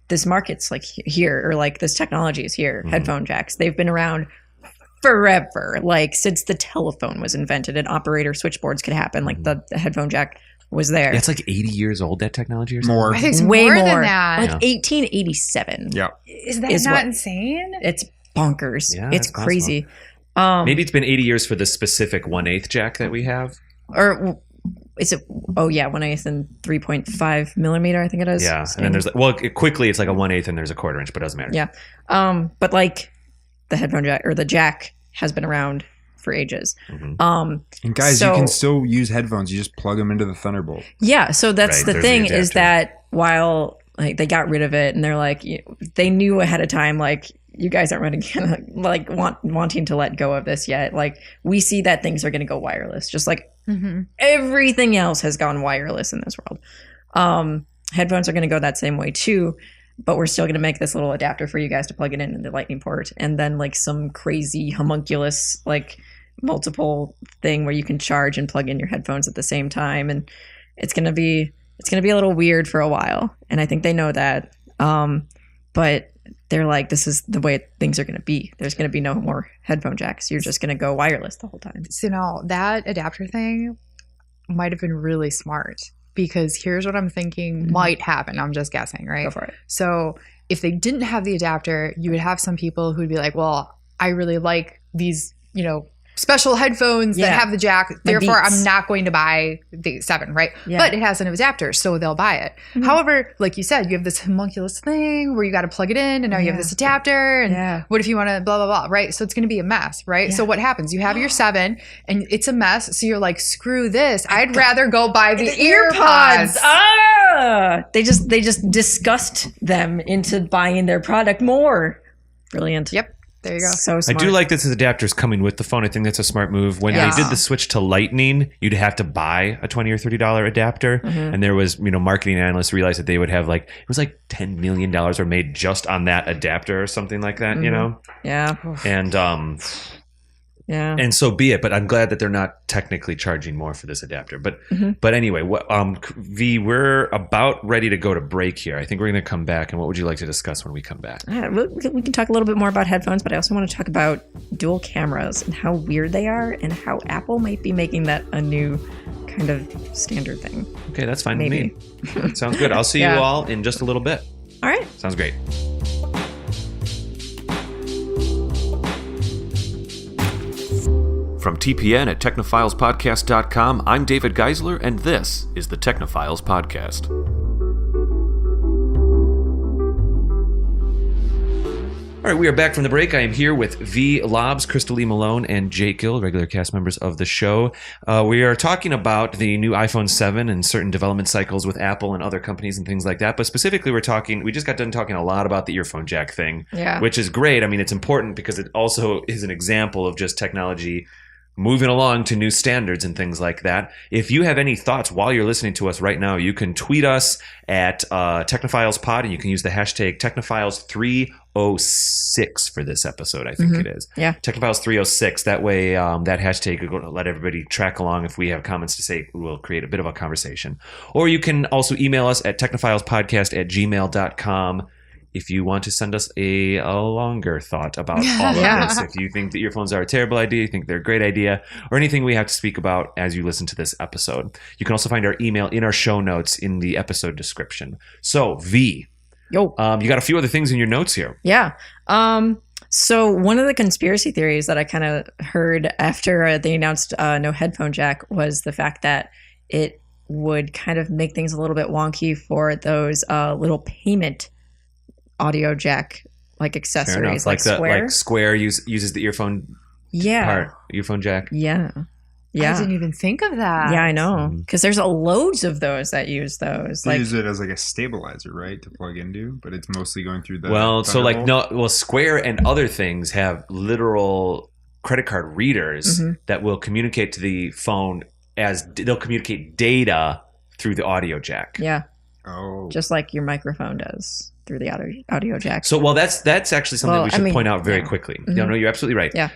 this market's like here, or like this technology is here. Headphone jacks. They've been around forever, like since the telephone was invented and operator switchboards could happen. Like the headphone jack was there. Yeah, it's like 80 years old, that technology or something. More. I think it's Way more, more than that. Like 1887. Yeah. Is that is not what- insane? It's bonkers. Yeah, it's that's possible. crazy. Maybe it's been 80 years for the specific 1/8 jack that we have. Or is it? Oh yeah, 1/8 and 3.5 millimeter. I think it is. Yeah, and then there's quickly it's like a 1/8 and there's a 1/4 inch, but it doesn't matter. Yeah. But like the headphone jack or the jack has been around for ages. Mhm. And guys, So- you can still use headphones. You just plug them into the Thunderbolt. Yeah. So that's Right, the there's thing, the is adapter. that while like they got rid of it and they're like, they knew ahead of time, like, you guys aren't really gonna like wanting to let go of this yet. Like, we see that things are going to go wireless, just like everything else has gone wireless in this world. Headphones are going to go that same way too, but we're still going to make this little adapter for you guys to plug it in the lightning port, and then like some crazy homunculus like multiple thing where you can charge and plug in your headphones at the same time, and it's going to be a little weird for a while, and I think they know that. But they're like, this is the way things are going to be. There's going to be no more headphone jacks. You're just going to go wireless the whole time. So now that adapter thing might have been really smart, because here's what I'm thinking might happen. I'm just guessing, right? Go for it. So if they didn't have the adapter, you would have some people who'd be like, well, I really like these, special headphones that Yeah. have the jack. My Therefore, Beats. I'm not going to buy the 7, right? Yeah. But it has an adapter, so they'll buy it. Mhm. However, like you said, you have this homunculus thing where you got to plug it in, and now you have Yeah. this adapter, and Yeah. what if you want to blah, blah, blah, right? So it's going to be a mess, right? So Yeah. what happens? You have your 7, and it's a mess, so you're like, screw this. I'd rather go buy the earpods. They just disgust them into buying their product more. Brilliant. Yep. There you go. So I smart. do like this adapter's coming with the phone. I think that's a smart move. When Yeah. they did the switch to Lightning, you'd have to buy a $20 or $30 adapter. Mhm. And there was, marketing analysts realized that they would have it was like $10 million were made just on that adapter or something like that, Yeah. And Yeah. and so be it. But I'm glad that they're not technically charging more for this adapter. But Mhm. but anyway, V, we're about ready to go to break here. I think we're going to come back. And what would you like to discuss when we come back? We can talk a little bit more about headphones, but I also want to talk about dual cameras and how weird they are, and how Apple might be making that a new kind of standard thing. Okay, that's fine Maybe. with me. Sounds good. I'll see Yeah. you all in just a little bit. All right. Sounds great. From TPN at technophilespodcast.com, I'm David Geisler, and this is the Technophiles Podcast. All right, we are back from the break. I am here with Vee Laabs, Krista-Lee Malone, and Gill, regular cast members of the show. We are talking about the new iPhone 7 and certain development cycles with Apple and other companies and things like that. But specifically, we just got done talking a lot about the earphone jack thing, which is great. I mean, it's important because it also is an example of just technology moving along to new standards and things like that. If you have any thoughts while you're listening to us right now, you can tweet us at TechnopilesPod, and you can use the hashtag Technophiles306 for this episode, I think it is. Yeah. Technophiles306. That way, that hashtag will let everybody track along. If we have comments to say, we'll create a bit of a conversation. Or you can also email us at technophilespodcast@gmail.com. if you want to send us a longer thought about all of this. If you think that earphones are a terrible idea, you think they're a great idea, or anything we have to speak about as you listen to this episode. You can also find our email in our show notes in the episode description. So, Vee, you got a few other things in your notes here. Yeah. So one of the conspiracy theories that I kind of heard after they announced no headphone jack was the fact that it would kind of make things a little bit wonky for those little payment audio jack like accessories, like Square. Like Square uses the earphone earphone jack. Yeah. I didn't even think of that. Yeah, I know. Because there's loads of those that use those. They use it as like a stabilizer, right, to plug into, but it's mostly going through the Square and other things have literal credit card readers that will communicate to the phone as they'll communicate data through the audio jack. Yeah. Oh. Just like your microphone does through the audio jack. So, that's actually something we should point out very quickly. No, you're absolutely right. Yeah.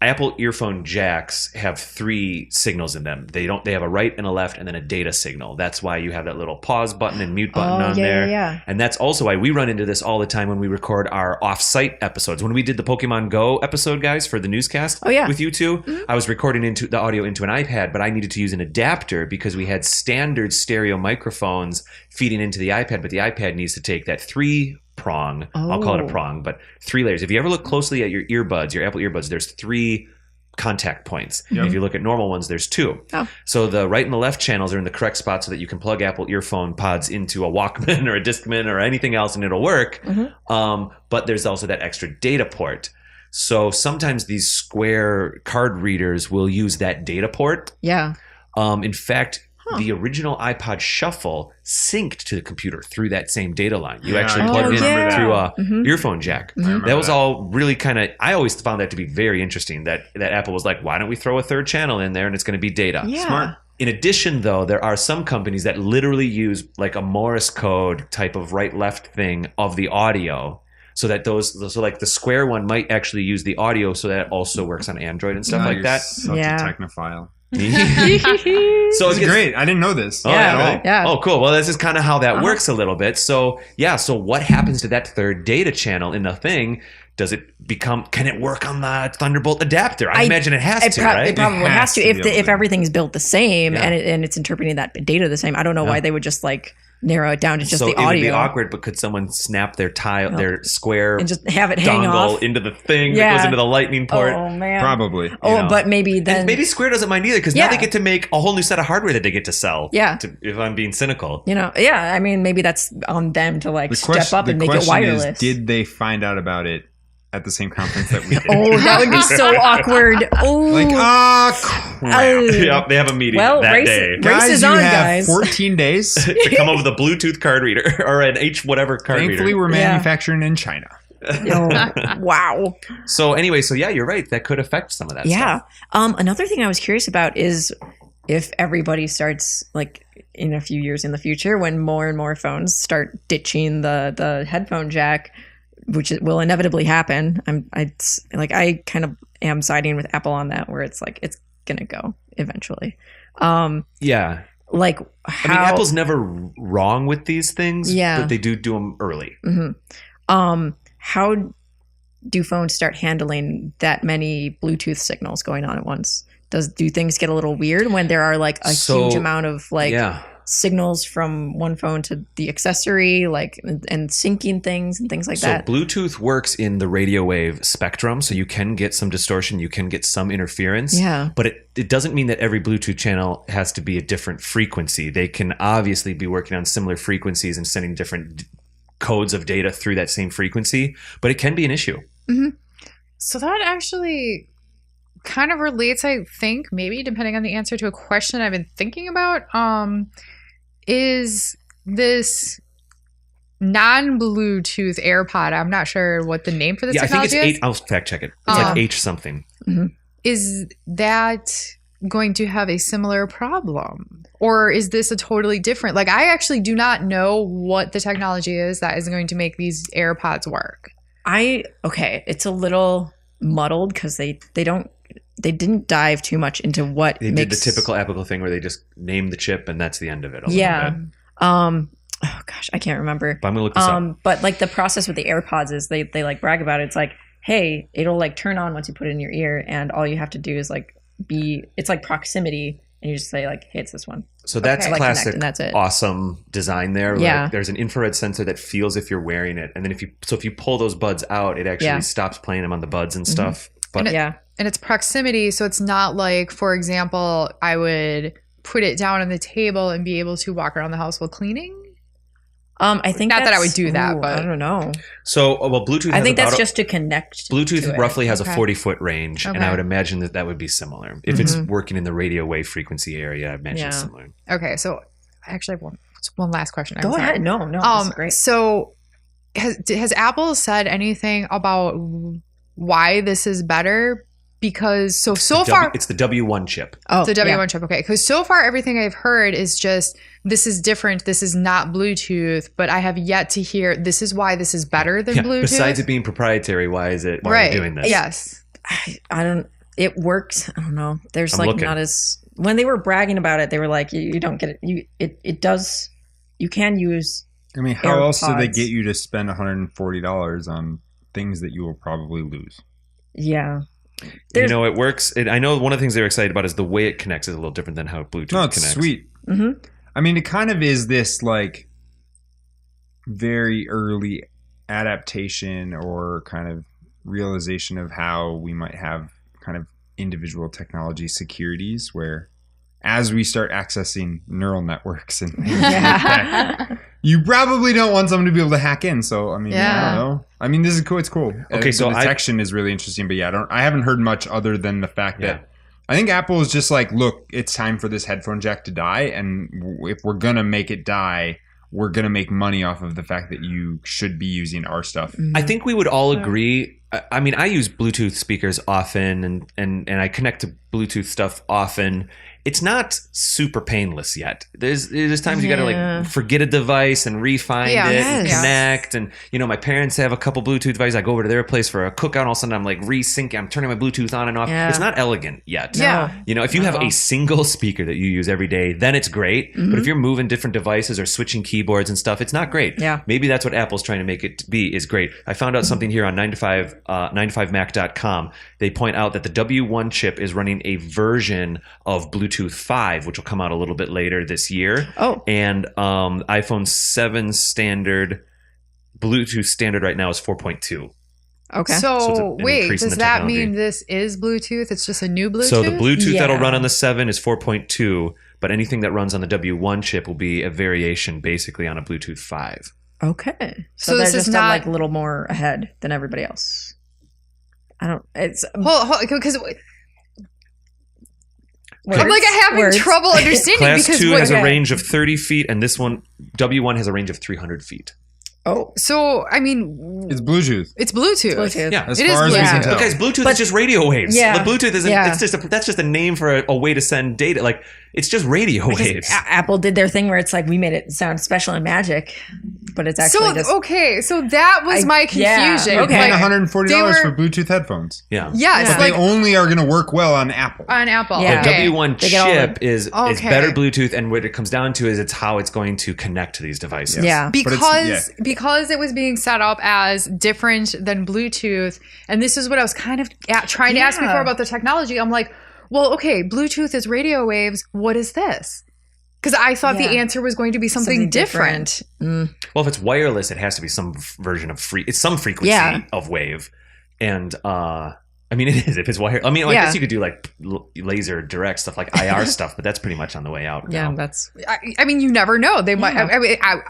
Apple earphone jacks have 3 signals in them. They have a right and a left and then a data signal. That's why you have that little pause button and mute button on there. Yeah. And that's also why we run into this all the time when we record our off-site episodes. When we did the Pokemon Go episode, guys, for the newscast with you two, I was recording into the audio into an iPad, but I needed to use an adapter because we had standard stereo microphones feeding into the iPad, but the iPad needs to take that 3-prong, I'll call it a prong, but 3 layers. If you ever look closely at your earbuds, your Apple earbuds, there's 3 contact points. If you look at normal ones, there's 2. So the right and the left channels are in the correct spot so that you can plug Apple earphone pods into a Walkman or a Discman or anything else and it'll work. But there's also that extra data port. So sometimes these Square card readers will use that data port. Yeah. In fact, the original iPod Shuffle synced to the computer through that same data line. You actually plugged in through a earphone jack. That was all really kind of, I always found that to be very interesting, that Apple was like, why don't we throw a 3rd channel in there and it's going to be data. Yeah. Smart. In addition, though, there are some companies that literally use like a Morse code type of right-left thing of the audio. So that like the Square one might actually use the audio so that it also works on Android and stuff like that. Such a technophile. So it's great. I didn't know this. Yeah. Oh, cool. Well, this is kind of how that works a little bit. So what happens to that 3rd data channel in the thing? Can it work on the Thunderbolt adapter? I imagine it has to, right? It probably has to if everything's built the same and it's interpreting that data the same. I don't know why they would just like narrow it down to just the audio. So it would be awkward, but could someone snap their their Square and just have it hang dongle off into the thing that goes into the lightning port? Oh man, probably. But maybe then maybe Square doesn't mind either because now they get to make a whole new set of hardware that they get to sell. Yeah, if I'm being cynical, I mean, maybe that's on them to like step up and make it wireless. Did they find out about it at the same conference that we did? That would be so awkward. Yep, they have a meeting that day. Race is on, guys. 14 days to come up with a Bluetooth card reader or an whatever card reader. Thankfully, we're manufacturing in China. Wow. So anyway, you're right. That could affect some of that stuff. Another thing I was curious about is if everybody starts like in a few years in the future when more and more phones start ditching the headphone jack, which will inevitably happen. I kind of am siding with Apple on that, where it's like it's gonna go eventually. Like how Apple's never wrong with these things, but they do them early. How do phones start handling that many Bluetooth signals going on at once? Do things get a little weird when there are like a huge amount of like signals from one phone to the accessory, like, and syncing things and things like that. So Bluetooth works in the radio wave spectrum, so you can get some distortion, you can get some interference. Yeah. But it doesn't mean that every Bluetooth channel has to be a different frequency. They can obviously be working on similar frequencies and sending different codes of data through that same frequency, but it can be an issue. Mm-hmm. So that actually kind of relates, I think, maybe depending on the answer to a question I've been thinking about. Is this non-Bluetooth AirPod? I'm not sure what the name for this technology I think it's is. I'll fact check it. It's like H something. Mm-hmm. Is that going to have a similar problem? Or is this a totally different? Like, I actually do not know what the technology is that is going to make these AirPods work. It's a little muddled because they didn't dive too much into what They did the typical Apple thing where they just name the chip and that's the end of it. Yeah. Oh gosh, I can't remember. But I'm gonna look this up. But like the process with the AirPods is they like brag about it. It's like, hey, it'll like turn on once you put it in your ear, and all you have to do is like it's like proximity, and you just say like, hey, it's this one. So that's Like classic, connect, and that's it. awesome design there. Yeah. Like there's an infrared sensor that feels if you're wearing it, and then if you pull those buds out, it actually stops playing them on the buds and stuff. But And it's proximity, so it's not like, for example, I would put it down on the table and be able to walk around the house while cleaning. I think not that I would do that, but I don't know. So, Bluetooth. I think that's just to connect. Bluetooth to roughly has a Okay. 40-foot range, and I would imagine that would be similar. If it's working in the radio wave frequency area, I imagine it's similar. Okay, so I actually have one last question. Go ahead. No, this is great. So has Apple said anything about why this is better? Because so far it's the W1 chip. Oh, the W1 chip. Okay, because so far everything I've heard is just this is different. This is not Bluetooth, but I have yet to hear this is why this is better than Bluetooth. Besides it being proprietary, why are you doing this? Yes. I don't. It works. I don't know. There's I'm like looking. not as when they were bragging about it, they were like, you don't get it. It does. You can use. I mean, how else do they AirPods. get you to spend $140 on things that you will probably lose? Yeah. It works. I know one of the things they're excited about is the way it connects is a little different than how Bluetooth No, it's connects. sweet. Mm-hmm. I mean, it kind of is this like very early adaptation or kind of realization of how we might have kind of individual technology securities where as we start accessing neural networks and things like that, you probably don't want someone to be able to hack in. So, I mean, I don't know. I mean, this is cool. It's cool. Okay, so the detection is really interesting, but I haven't heard much other than the fact that I think Apple is just like, look, it's time for this headphone jack to die. And if we're going to make it die, we're going to make money off of the fact that you should be using our stuff. I think we would all agree. I mean, I use Bluetooth speakers often and I connect to Bluetooth stuff often. It's not super painless yet. There's times you got to like forget a device and re-find it and connect. And, my parents have a couple Bluetooth devices. I go over to their place for a cookout. All of a sudden I'm like resyncing. I'm turning my Bluetooth on and off. Yeah. It's not elegant yet. Yeah. If you have a single speaker that you use every day, then it's great. But if you're moving different devices or switching keyboards and stuff, it's not great. Yeah. Maybe that's what Apple's trying to make it be is great. I found out something here on 9to5mac.com. They point out that the W1 chip is running a version of Bluetooth 5, which will come out a little bit later this year. Oh. And iPhone 7 standard, Bluetooth standard right now is 4.2. Okay. So So, it's an wait, increase in does the that technology. mean this is Bluetooth? It's just a new Bluetooth? So the Bluetooth that'll Yeah. run on the 7 is 4.2, but anything that runs on the W1 chip will be a variation basically on a Bluetooth 5. Okay. So they're this is just not- a little more ahead than everybody else. I don't. It's Hold, because I'm words, like having words. trouble understanding Class because 2 has a okay. range of 30 feet, and this one, W1, has a range of 300 feet. Oh, So, I mean, It's Bluetooth. it's Bluetooth. Bluetooth. Yeah. As It is far as we Bluetooth. can tell. But guys, Bluetooth But- is just radio waves. Yeah. The Bluetooth isn't. Yeah. That's just a name for a way to send data. Like it's just radio Because waves. Apple did their thing where it's like we made it sound special and magic, but it's actually So, just okay, so that was my yeah, confusion. You're okay. paying Like, $140 they for were- Bluetooth headphones. Yeah. yes, Yeah. But like they only are going to work well on Apple. on Apple. Yeah. The Okay. W1 They get all chip is Okay. better Bluetooth, and what it comes down to is it's how it's going to connect to these devices. yeah. But it's- because it was being set up as different than Bluetooth, and this is what I was kind of trying to ask Yeah. before about the technology. I'm like, well, okay, Bluetooth is radio waves. What is this? Because I thought the answer was going to be something different. Well, if it's wireless, it has to be some version of it's some frequency of wave. And I mean, it is if it's wire. I mean, I guess you could do like laser direct stuff, like IR stuff, but that's pretty much on the way out. Yeah, now. that's. I mean, you never know. They might. I mean, I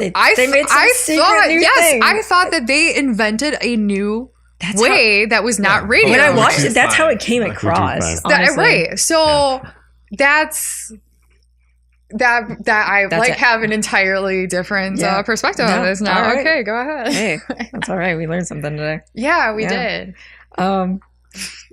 thought that they invented a new way that was not radio. When I watched it, that's how it came across. Right. So that's. That I have an entirely different perspective on this now. Right. Okay, go ahead. Hey, that's all right. We learned something today. Yeah, we did.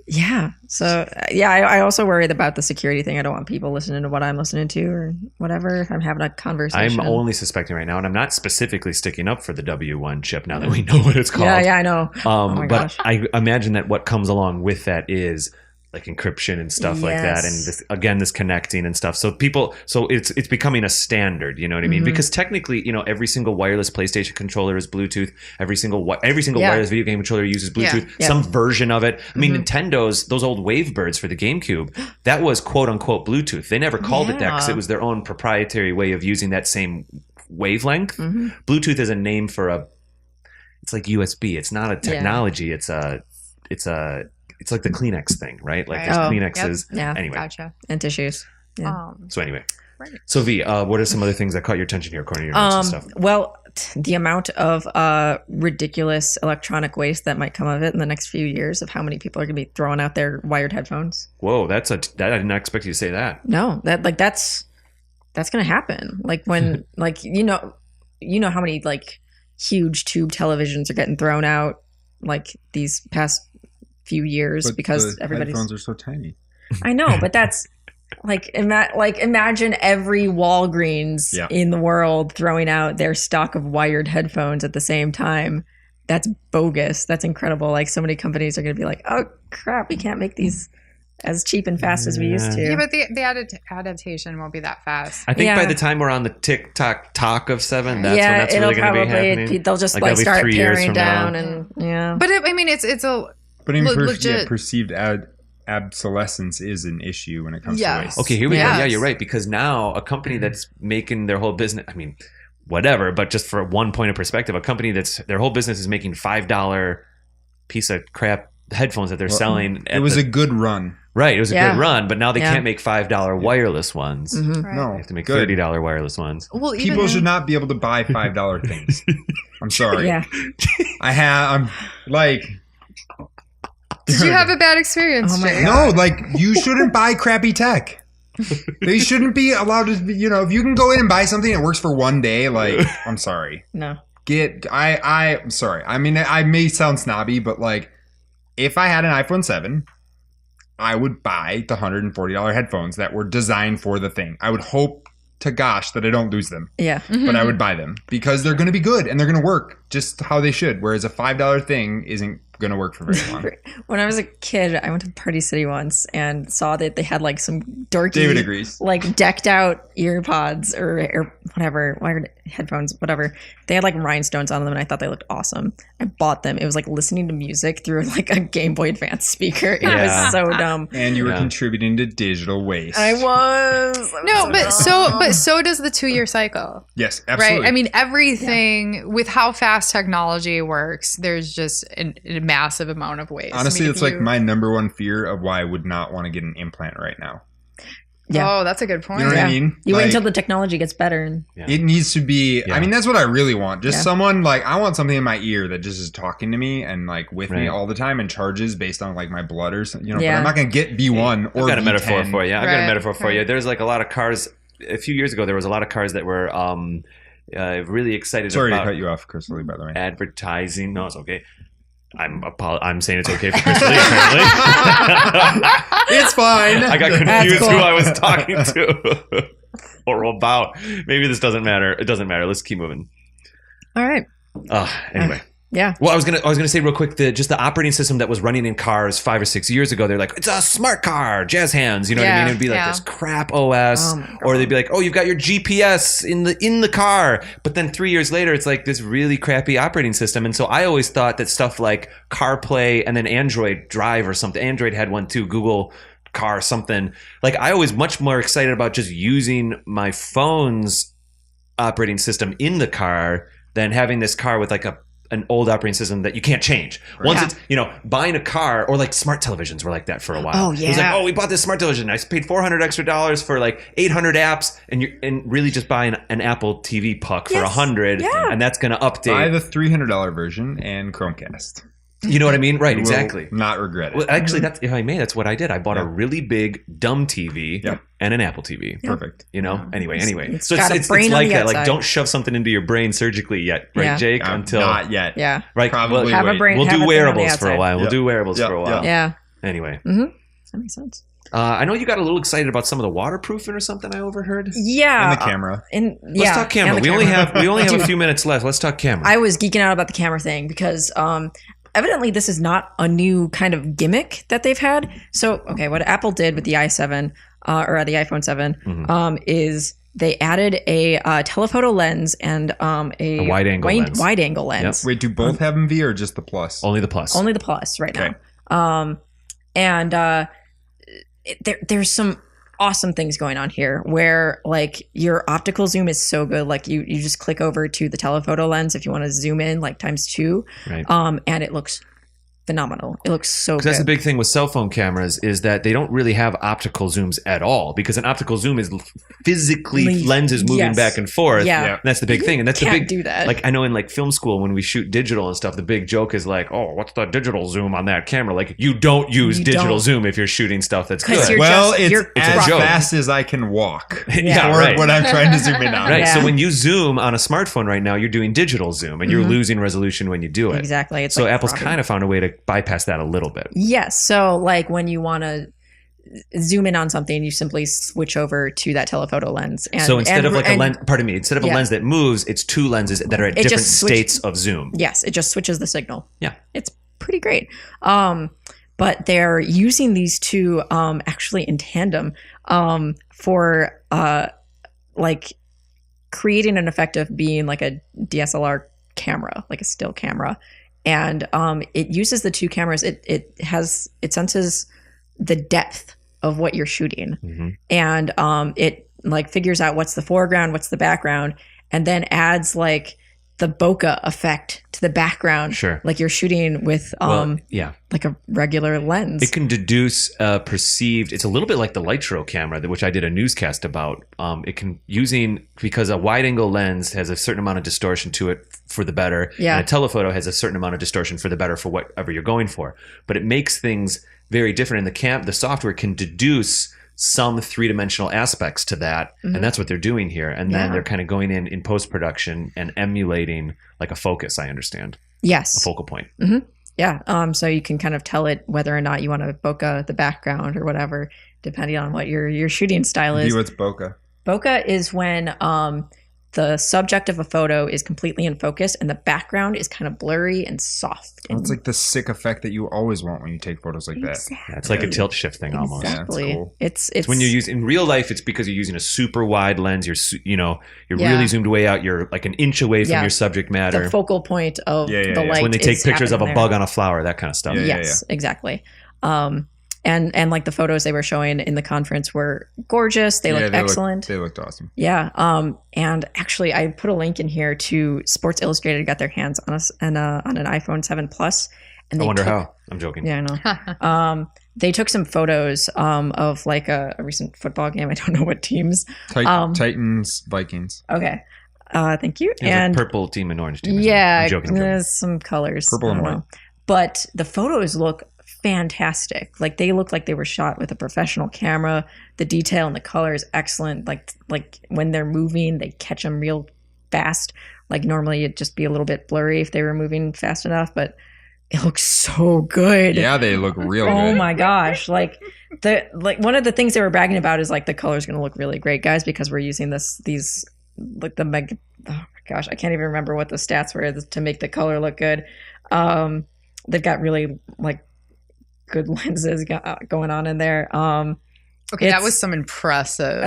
Yeah. So I also worried about the security thing. I don't want people listening to what I'm listening to or whatever. I'm having a conversation. I'm only suspecting right now, and I'm not specifically sticking up for the W1 chip now that we know what it's called. Yeah, I know. But I imagine that what comes along with that is like encryption and stuff like that, and this connecting and stuff. So it's becoming a standard. You know what I mean? Because technically, every single wireless PlayStation controller is Bluetooth. Every single wireless video game controller uses Bluetooth. Some version of it. I mean, Nintendo's those old Wavebirds for the GameCube, that was quote unquote Bluetooth. They never called it that because it was their own proprietary way of using that same wavelength. Bluetooth is a name for it's like USB. It's not a technology. It's like the Kleenex thing, right? Like there's Kleenexes. Yep. Yeah. Anyway. Gotcha. And tissues. Yeah. So anyway. Right. So Vee, what are some other things that caught your attention here according to your notes and stuff? Well, the amount of ridiculous electronic waste that might come of it in the next few years of how many people are going to be throwing out their wired headphones. Whoa, that I did not expect you to say that. No, that's going to happen. Like when you know how many like huge tube televisions are getting thrown out like these past few years because everybody's headphones are so tiny. I know, but that's imagine every Walgreens in the world throwing out their stock of wired headphones at the same time. That's bogus. That's incredible. Like so many companies are going to be like, oh crap, we can't make these as cheap and fast as we used to. Yeah, but the adaptation won't be that fast. I think by the time we're on the TikTok talk of 7, that's when that's really going to be happening. They'll just like start paring down and But I mean, it's a. But I mean, perceived obsolescence is an issue when it comes to waste. Okay, here we go. Yeah, you're right. Because now a company that's making their whole business, I mean, whatever, but just for one point of perspective, a company that's their whole business is making $5 piece of crap headphones that they're selling. It was a good run. Right, it was a good run, but now they can't make $5 wireless ones. Right. No, they have to make $30 wireless ones. Well, people should not be able to buy $5 things. I'm sorry. Yeah. I'm like... Did you have a bad experience? Oh my God. No, like you shouldn't buy crappy tech. They shouldn't be allowed to. If you can go in and buy something that works for one day, like I'm sorry. No. I'm sorry. I mean, I may sound snobby, but like, if I had an iPhone 7, I would buy the $140 headphones that were designed for the thing. I would hope to gosh that I don't lose them. Yeah. But I would buy them because they're going to be good and they're going to work just how they should. Whereas a $5 thing isn't going to work for very long. When I was a kid, I went to Party City once and saw that they had like some dorky, David agrees, like decked out earpods or whatever, wired headphones, whatever. They had like rhinestones on them and I thought they looked awesome. I bought them. It was like listening to music through like a Game Boy Advance speaker. It was so dumb. And you were contributing to digital waste. I was. No, but so does the 2-year cycle. Yes, absolutely. Right? I mean, everything with how fast technology works, there's just a massive amount of waste. Honestly, it's like my number one fear of why I would not want to get an implant right now. Yeah. Oh, that's a good point. You know what I mean? You wait until the technology gets better. And it needs to be, I mean, that's what I really want. Just someone like, I want something in my ear that just is talking to me and like with me all the time and charges based on like my blood or something, but I'm not going to get V1 or I've got a V10. metaphor for you. I've got a metaphor for you. There's like a lot of cars, a few years ago, there was a lot of cars that were really excited Sorry about. to cut you off, Krista-Lee, by the way. Advertising. No, it's okay. I'm saying it's okay for Krista-Lee, apparently. It's fine. I got confused who I was talking to or about. Maybe this doesn't matter. It doesn't matter. Let's keep moving. all right. Anyway. Yeah. Well, I was gonna say real quick, just the operating system that was running in cars 5 or 6 years ago. They're like, it's a smart car, jazz hands. You know what I mean? It'd be like this crap OS, or they'd be like, oh, you've got your GPS in the car. But then 3 years later, it's like this really crappy operating system. And so I always thought that stuff like CarPlay and then Android Drive or something. Android had one too. Google car, something like I was much more excited about just using my phone's operating system in the car than having this car with like an old operating system that you can't change. Once it's, buying a car, or like smart televisions were like that for a while. Oh, yeah. It was like, we bought this smart television. I paid $400 extra for like 800 apps, and really just buying an Apple TV puck for $100, and that's going to update. Buy the $300 version and Chromecast. You know what I mean? Right, You exactly. will not regret it. Well, actually, that's what I did. I bought a really big dumb TV and an Apple TV. Perfect. Anyway. It's So got a it's brain like on the that. Like, outside. don't shove something into your brain surgically yet, right, Jake? Until not yet. Yeah. right. Probably have a wait. brain. We'll have do a thing on the wearables for a outside. while. We'll do wearables for a while. Yeah. Anyway, That makes sense. I know you got a little excited about some of the waterproofing or something I overheard. Yeah. And the camera. Let's talk camera. and the We only camera. have a few minutes left. Let's talk camera. I was geeking out about the camera thing because evidently this is not a new kind of gimmick that they've had. So, okay, what Apple did with the i7 or the iPhone 7 is they added a telephoto lens and a wide-angle lens. Wide-angle lens. Wait, do both have MV or just the Plus? Only the Plus. Only the Plus right Okay. now. There's some awesome things going on here where like your optical zoom is so good. Like you just click over to the telephoto lens if you want to zoom in like ×2. Right. And it looks phenomenal. It looks so good. Because that's the big thing with cell phone cameras is that they don't really have optical zooms at all, because an optical zoom is physically lenses moving back and forth. Yeah. And that's the big thing. And that's the Can't big do that. Like I know in like film school when we shoot digital and stuff, the big joke is like, oh, what's the digital zoom on that camera? Like you don't use digital zoom if you're shooting stuff that's 'Cause good. you're It's just- as a joke. fast as I can walk. Yeah, for right. what I'm trying to zoom in on. Right. Yeah. So when you zoom on a smartphone right now, you're doing digital zoom and you're losing resolution when you do it. Exactly. It's So like Apple's frothy. kind of found a way to bypass that a little bit. Yes. So like when you want to zoom in on something, you simply switch over to that telephoto lens. And, So instead of like a lens, instead of a Yeah. lens that moves, it's two lenses that are at different just states of zoom. Yes, it just switches the signal. Yeah. It's pretty great. But they're using these two actually in tandem for like creating an effect of being like a DSLR camera, like a still camera. And it uses the two cameras. It senses the depth of what you're shooting. Mm-hmm. And it like figures out what's the foreground, what's the background, and then adds like the bokeh effect to the background. Sure. Like you're shooting with like a regular lens. It can deduce perceived. It's a little bit like the Lytro camera, which I did a newscast about. It can because a wide angle lens has a certain amount of distortion to it for the better. Yeah. And a telephoto has a certain amount of distortion for the better for whatever you're going for. But it makes things very different. And the software can deduce some three-dimensional aspects to that, and that's what they're doing here. And then they're kind of going in post-production and emulating like a focus, I understand. Yes. A focal point. Mm-hmm. Yeah. So you can kind of tell it whether or not you want to bokeh the background or whatever, depending on what your shooting style is. What's bokeh? Bokeh is when the subject of a photo is completely in focus and the background is kind of blurry and soft. Oh, it's like the sick effect that you always want when you take photos like that. Exactly. Yeah, it's like a tilt shift thing almost. Yeah, that's Exactly. cool. It's When you use in real life, it's because you're using a super wide lens. You're Yeah. really zoomed way out. You're like an inch away from your subject matter. the focal point of Yeah, the yeah. light. When they take is pictures of a happening bug there. on a flower, that kind of stuff. Yeah. Yes, exactly. And like the photos they were showing in the conference were gorgeous. They looked excellent. They looked awesome. Yeah. And actually, I put a link in here to Sports Illustrated got their hands on on an iPhone 7 Plus. And I they wonder took, how. I'm joking. Yeah, I know. They took some photos of like a recent football game. I don't know what teams. Titans, Vikings. Okay. Thank you. There's And a purple team and orange team. yeah, I'm joking. there's some colors. Purple and I don't know. But the photos look fantastic. Like they look like they were shot with a professional camera. The detail and the color is excellent. Like when they're moving, they catch them real fast. Like normally it'd just be a little bit blurry if they were moving fast enough, but it looks so good. Yeah, they look real good. Oh my gosh. Like one of the things they were bragging about is like the color's going to look really great, guys, because we're using these like oh my gosh, I can't even remember what the stats were to make the color look good. They've got really like good lenses going on in there. Okay, that was some impressive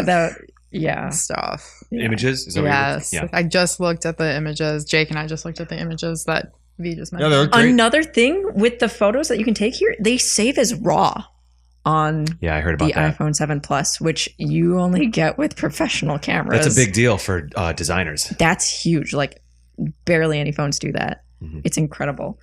stuff. Images? Is that what Yes. you're, I just looked at the images. Jake and I just looked at the images that Vee just mentioned. Yeah, they look great. Another thing with the photos that you can take here, they save as RAW. on I heard about the that. iPhone 7 Plus, which you only get with professional cameras. That's a big deal for designers. That's huge. Like barely any phones do that. Mm-hmm. It's incredible.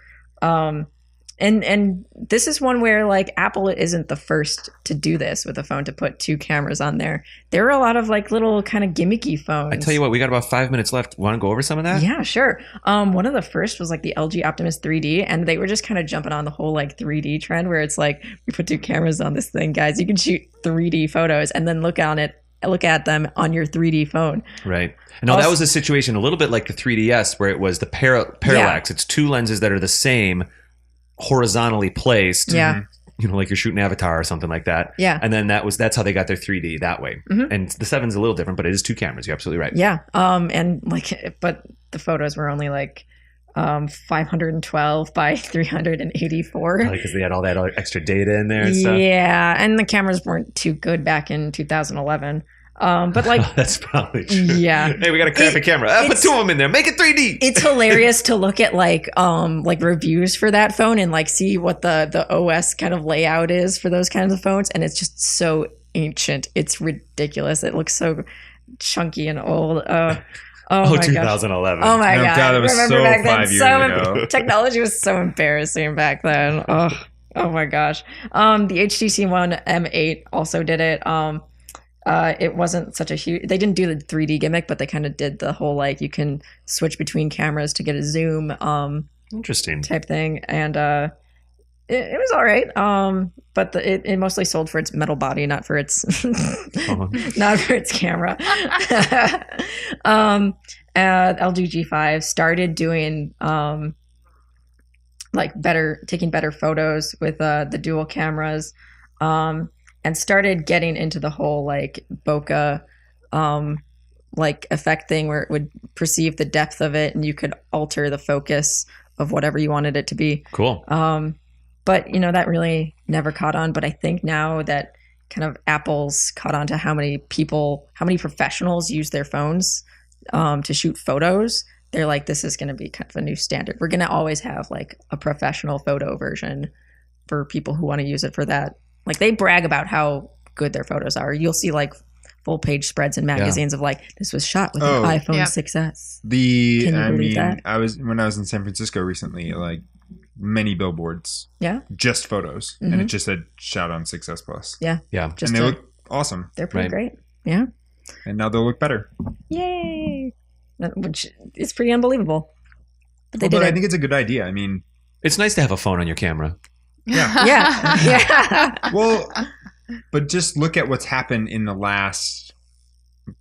And this is one where like Apple isn't the first to do this with a phone, to put 2 cameras on there. There are a lot of like little kind of gimmicky phones. I tell you what, we got about 5 minutes left. Want to go over some of that? Yeah, sure. One of the first was like the LG Optimus 3D, and they were just kind of jumping on the whole like 3D trend where it's like, we put 2 cameras on this thing, guys. You can shoot 3D photos and then look at them on your 3D phone. Right. No, that was a situation a little bit like the 3DS where it was the parallax. It's 2 lenses that are the same, horizontally placed. Yeah. You know, like you're shooting Avatar or something like that. Yeah. And then that's how they got their 3D that way. Mm-hmm. And the 7's a little different, but it is 2 cameras. You're absolutely right. Yeah. And like, but the photos were only like 512 by 384. Because they had all that extra data in there and stuff. Yeah. And the cameras weren't too good back in 2011. But like, that's probably true. Yeah. Hey, we got a crappy camera. Put 2 of them in there. Make it 3D. It's hilarious to look at like reviews for that phone and like see what the OS kind of layout is for those kinds of phones, and it's just so ancient. It's ridiculous. It looks so chunky and old. Oh my 2011. Gosh. Oh my god! God, that was Remember so back then? 5 years ago. Technology was so embarrassing back then. Oh my gosh. The HTC One M8 also did it. It wasn't such a huge. They didn't do the 3D gimmick, but they kind of did the whole like you can switch between cameras to get a zoom. Interesting type thing, and it was all right. But it mostly sold for its metal body, not for its not for its camera. LG G5 started doing taking better photos with the dual cameras. And started getting into the whole like bokeh like effect thing where it would perceive the depth of it and you could alter the focus of whatever you wanted it to be. Cool. But you know, that really never caught on. But I think now that kind of Apple's caught on to how many professionals use their phones to shoot photos, they're like, this is going to be kind of a new standard. We're going to always have like a professional photo version for people who want to use it for that. Like they brag about how good their photos are. You'll see like full page spreads in magazines of like, this was shot with an iPhone 6S. When I was in San Francisco recently, like many billboards. Yeah. Just photos. Mm-hmm. And it just said shot on 6S Plus. Yeah. Yeah. And they look awesome. They're pretty great. Yeah. And now they'll look better. Yay. Which is pretty unbelievable. But I think it's a good idea. I mean, it's nice to have a phone on your camera. Yeah. Yeah. Well, but just look at what's happened in the last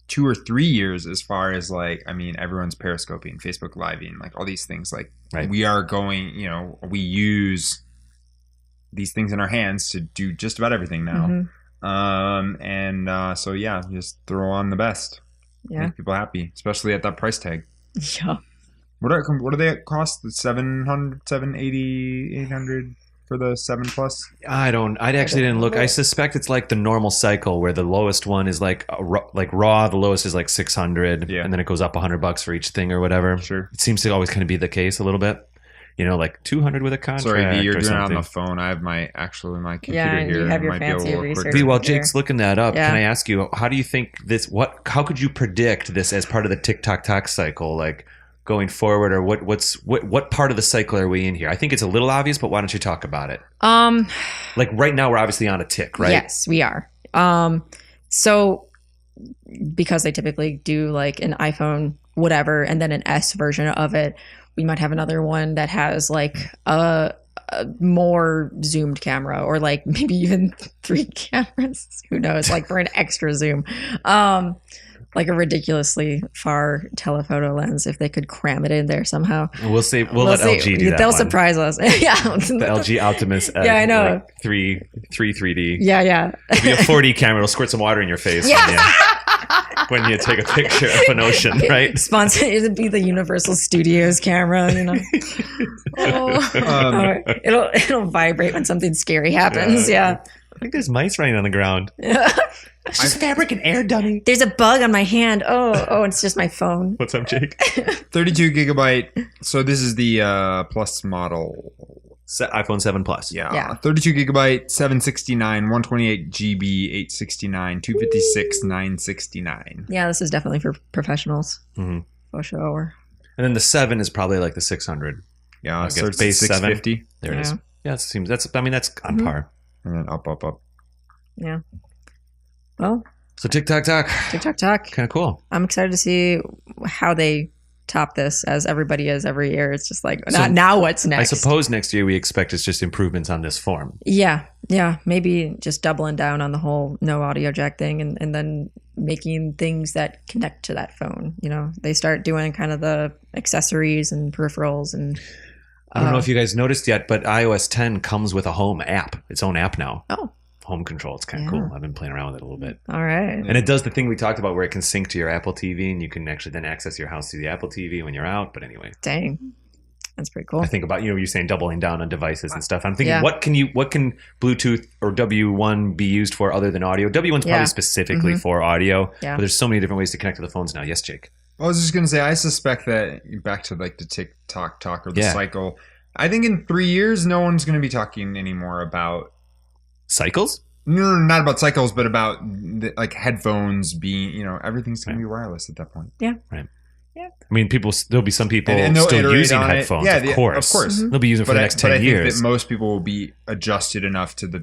2 or 3 years as far as like, I mean, everyone's periscoping, Facebook Living, like all these things. Like we are going, you know, we use these things in our hands to do just about everything now. Mm-hmm. So yeah, just throw on the best. Yeah. Make people happy, especially at that price tag. Yeah. What do they cost? 700, 780, 800 for the 7 Plus? I actually didn't look. I suspect it's like the normal cycle where the lowest one is like raw. The lowest is like 600, and then it goes up $100 for each thing or whatever. Sure. It seems to always kind of be the case a little bit. You know, like 200 with a contract. Sorry, V, you're or doing it something. on the phone. I have my computer and here. you have your Might fancy be a little research. quicker. V, while Jake's looking that up, Yeah. can I ask you, how do you think this? How could you predict this as part of the TikTok cycle, like going forward, or what part of the cycle are we in here? I think it's a little obvious, but why don't you talk about it? Like right now, we're obviously on a tick, right? Yes, we are. So because they typically do like an iPhone whatever and then an S version of it, we might have another one that has like a more zoomed camera, or like maybe even 3 cameras. Who knows? Like for an extra zoom. Like a ridiculously far telephoto lens, if they could cram it in there somehow. We'll see. We'll let see. LG do that. They'll one. surprise us. Yeah. The LG Optimus. Yeah, I know. Like 3D. Yeah. It'll be a 4D camera. It'll squirt some water in your face. Yeah. When you take a picture of an ocean, right? Sponsor, it'd be the Universal Studios camera, you know. It'll vibrate when something scary happens. Yeah. I think there's mice running on the ground. It's just fabric and air, dummy. There's a bug on my hand. Oh, it's just my phone. What's up, Jake? 32 gigabyte. So this is the Plus model. iPhone 7 Plus. Yeah. 32 gigabyte, 769, 128 GB, 869, 256, 969. Yeah, this is definitely for professionals. Mm-hmm. For sure. And then the 7 is probably like the 600. Yeah, I it guess starts base at 650. There it is. Yeah. Yeah, it seems that's on par. And then up. Yeah. Well, So TikTok. TikTok. Kind of cool. I'm excited to see how they top this, as everybody is every year. It's just like, So, now what's next? I suppose next year we expect it's just improvements on this form. Yeah. Maybe just doubling down on the whole no audio jack thing, and then making things that connect to that phone. You know, they start doing kind of the accessories and peripherals and. I don't know if you guys noticed yet, but iOS 10 comes with a home app, its own app now. Oh. Home control. It's kind of cool. I've been playing around with it a little bit. All right. And it does the thing we talked about where it can sync to your Apple TV and you can actually then access your house through the Apple TV when you're out. But anyway. Dang. That's pretty cool. I think about, you're saying doubling down on devices and stuff. I'm thinking, Yeah. what can Bluetooth or W1 be used for other than audio? W1's probably specifically for audio. Yeah. But there's so many different ways to connect to the phones now. Yes, Jake. I was just going to say, I suspect that back to like the TikTok talk or the cycle, I think in 3 years, no one's going to be talking anymore about cycles. No, not about cycles, but about like headphones being, everything's going to be wireless at that point. Yeah. Right. Yeah. I mean, there'll be some people and they'll still iterate using on it. headphones. Yeah, of course. Mm-hmm. They'll be using it for the next 10 I years. think that most people will be adjusted enough to the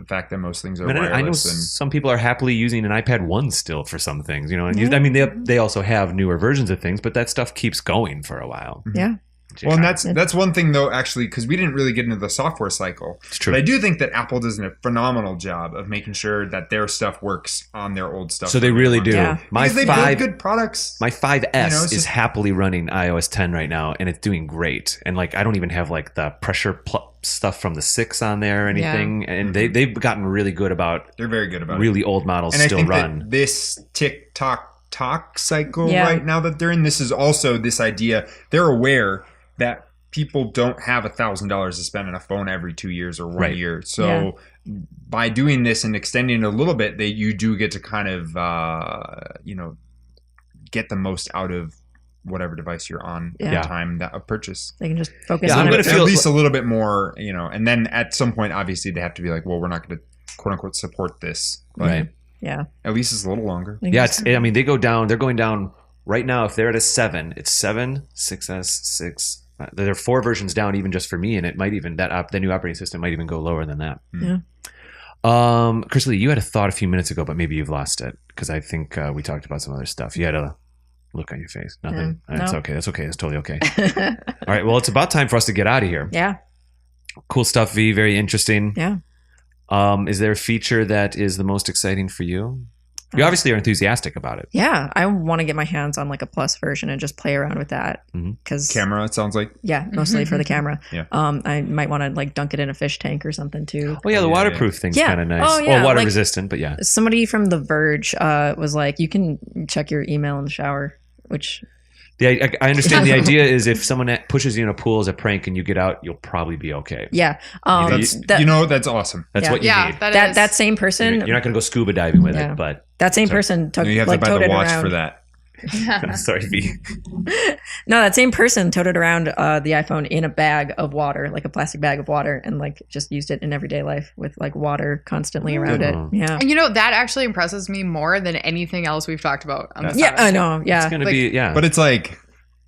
fact that most things are wireless. I know some people are happily using an iPad 1 still for some things, And I mean, they also have newer versions of things, but that stuff keeps going for a while. Yeah. Well, and that's one thing though, actually, because we didn't really get into the software cycle. It's true. But I do think that Apple does a phenomenal job of making sure that their stuff works on their old stuff. So they really do. Yeah. Because they build good products. My 5S is just happily running iOS 10 right now, and it's doing great. And I don't even have the pressure stuff from the 6 on there or anything. Yeah. And they've gotten really good about. They're very good about really old models and still I think run. That this TikTok talk cycle right now that they're in, this is also this idea. They're aware that people don't have $1,000 to spend on a phone every 2 years or 1 year. So by doing this and extending it a little bit, you do get to kind of, get the most out of whatever device you're on at the time of purchase. They can just focus on it. At least a little bit more, and then at some point, obviously, they have to be like, well, we're not going to quote unquote support this. But right. Yeah. At least it's a little longer. Yeah. They're going down right now. If they're at a 7, it's 7, 6S, 6. There are 4 versions down, even just for me, and it might even the new operating system might even go lower than that. Yeah. Krista-Lee, you had a thought a few minutes ago, but maybe you've lost it because I think we talked about some other stuff. You had a look on your face. Nothing. That's okay. That's okay. That's totally okay. All right. Well, it's about time for us to get out of here. Yeah. Cool stuff, Vee. Very interesting. Yeah. Is there a feature that is the most exciting for you? You obviously are enthusiastic about it. Yeah, I want to get my hands on a plus version and just play around with that. Because camera, it sounds like. Yeah, mostly for the camera. Yeah. I might want to dunk it in a fish tank or something too. Oh yeah, the waterproof thing's kind of nice. Oh, yeah. Well, water resistant, but yeah. Somebody from The Verge was like, you can check your email in the shower, which. I understand the idea is if someone pushes you in a pool as a prank and you get out, you'll probably be okay. Yeah. That's awesome. That's what you need. That same person. You're not going to go scuba diving with it, but. That same person took you have to buy the watch for that. Sorry, Vee. No, that same person toted around the iPhone in a bag of water, like a plastic bag of water, and just used it in everyday life with water constantly around it. Yeah. And that actually impresses me more than anything else we've talked about on this episode. I know. Yeah. It's going to be, But it's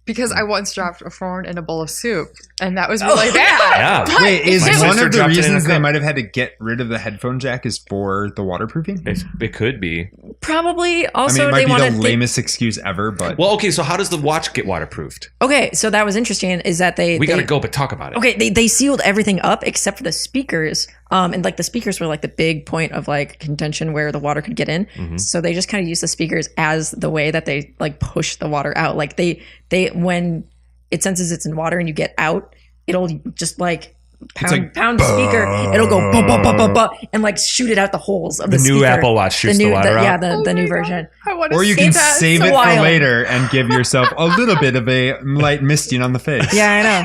because I once dropped a phone in a bowl of soup, and that was really bad. Yeah. Wait, is one of the reasons they might have had to get rid of the headphone jack is for the waterproofing? It could be. Probably. Also, it might be the lamest excuse ever, but... Well, okay, so how does the watch get waterproofed? Okay, so that was interesting, is that we got to go, but talk about it. Okay, they sealed everything up except for the speakers. And the speakers were the big point of contention where the water could get in. Mm-hmm. So they just kind of use the speakers as the way that they push the water out. They when it senses it's in water and you get out, it'll just pound the speaker. It'll go bum, bum, bum, bum, bum, and shoot it out the holes of the speaker. The new Apple Watch shoots the water out. Yeah, the new version. Or you can save it for later and give yourself a little bit of a light misting on the face. Yeah, I know.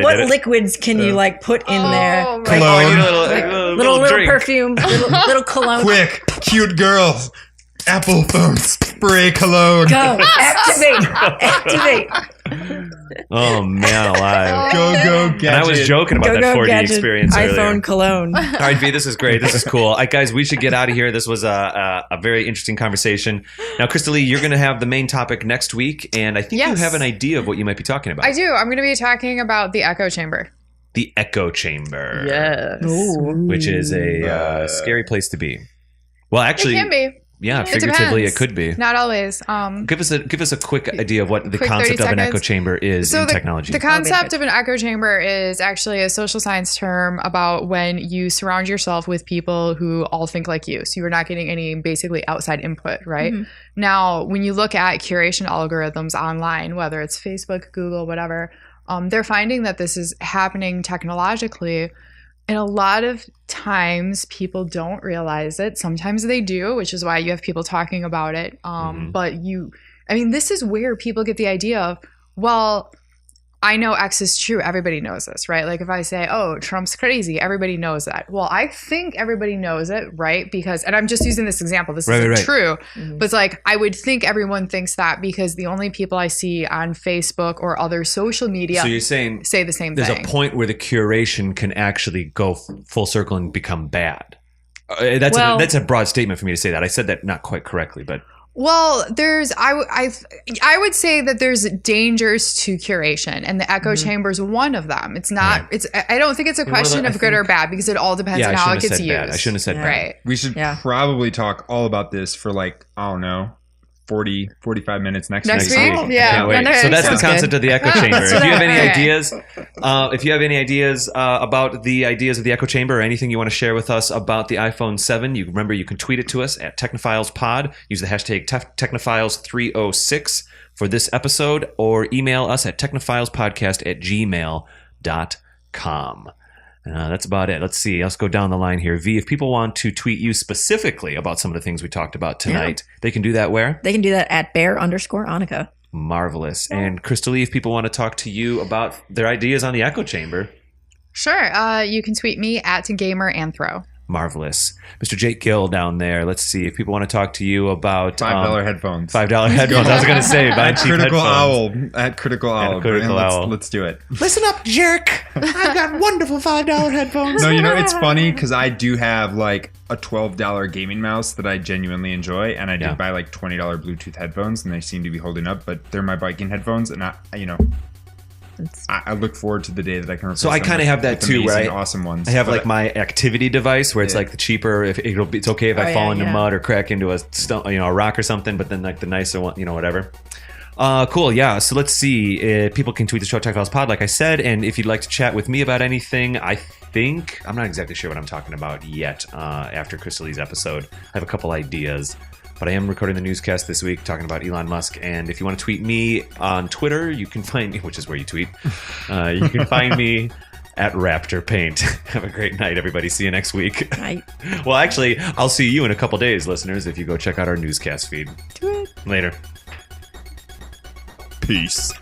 What liquids can you put in there? Cologne. Little perfume. Little cologne. Quick, cute girl. Apple phone spray cologne. Go. Activate. Oh man, alive! Go gadget. And I was joking about that 4D gadget, experience iPhone earlier. cologne. All right, Vee, this is great. This is cool. All right, guys, we should get out of here. This was a very interesting conversation. Now, Krista-Lee, you're going to have the main topic next week, and I think you have an idea of what you might be talking about. I do. I'm going to be talking about the echo chamber. The echo chamber. Yes. Which is a scary place to be. Well, actually, it can be. Yeah, figuratively, depends. it could be. Not always. Give us a quick idea of what the Quick concept 30 of an echo seconds. chamber is in technology. The concept of an echo chamber is actually a social science term about when you surround yourself with people who all think like you. So you're not getting any basically outside input, right? Mm-hmm. Now, when you look at curation algorithms online, whether it's Facebook, Google, whatever, they're finding that this is happening technologically. And a lot of times people don't realize it. Sometimes they do, which is why you have people talking about it. But this is where people get the idea of, well, I know X is true. Everybody knows this, right? Like if I say, oh, Trump's crazy, everybody knows that. Well, I think everybody knows it, right? Because, and I'm just using this example. This isn't true. Mm-hmm. But it's like, I would think everyone thinks that because the only people I see on Facebook or other social media so you're saying say the same thing. There's a point where the curation can actually go full circle and become bad. That's a broad statement for me to say that. I said that not quite correctly, but... Well, I would say that there's dangers to curation, and the echo chamber is one of them. It's not. Right. I don't think it's a question of good or bad because it all depends on how it gets used. I shouldn't have said bad. Right. We should probably talk all about this for 45 minutes next week. Yeah. So that's the concept of the echo chamber. If you have any ideas, about the ideas of the echo chamber or anything you want to share with us about the iPhone 7, you can tweet it to us at Technophiles Pod. Use the hashtag Technophiles306 for this episode, or email us at technophilespodcast@gmail.com. That's about it. Let's see. Let's go down the line here. Vee, if people want to tweet you specifically about some of the things we talked about tonight, they can do that where? They can do that at bear_Annika. Marvelous. And Krista-Lee, if people want to talk to you about their ideas on the echo chamber. Sure. You can tweet me at GamerAnthro. Marvelous. Mr. Jake Gill down there. Let's see if people want to talk to you about $5 headphones. $5 headphones. I was going to say buy cheap headphones. At Critical Owl. Let's do it. Listen up, jerk. I've got wonderful $5 headphones. No, it's funny because I do have a $12 gaming mouse that I genuinely enjoy, and I did buy $20 Bluetooth headphones, and they seem to be holding up, but they're my biking headphones, and I look forward to the day that I can replace So I kind of have that too, right? Awesome ones. I have my activity device where it's the cheaper. If it's okay if I fall into mud or crack into a rock or something, but then the nicer one, whatever. Cool, yeah. So let's see. People can tweet the show at Technophiles Pod, like I said, and if you'd like to chat with me about anything, I'm not exactly sure what I'm talking about yet. After Krista-Lee's episode, I have a couple ideas. But I am recording the newscast this week talking about Elon Musk. And if you want to tweet me on Twitter, you can find me, which is where you tweet. You can find me at Raptor Paint. Have a great night, everybody. See you next week. Night. Well, actually, I'll see you in a couple days, listeners, if you go check out our newscast feed. Do it. Later. Peace.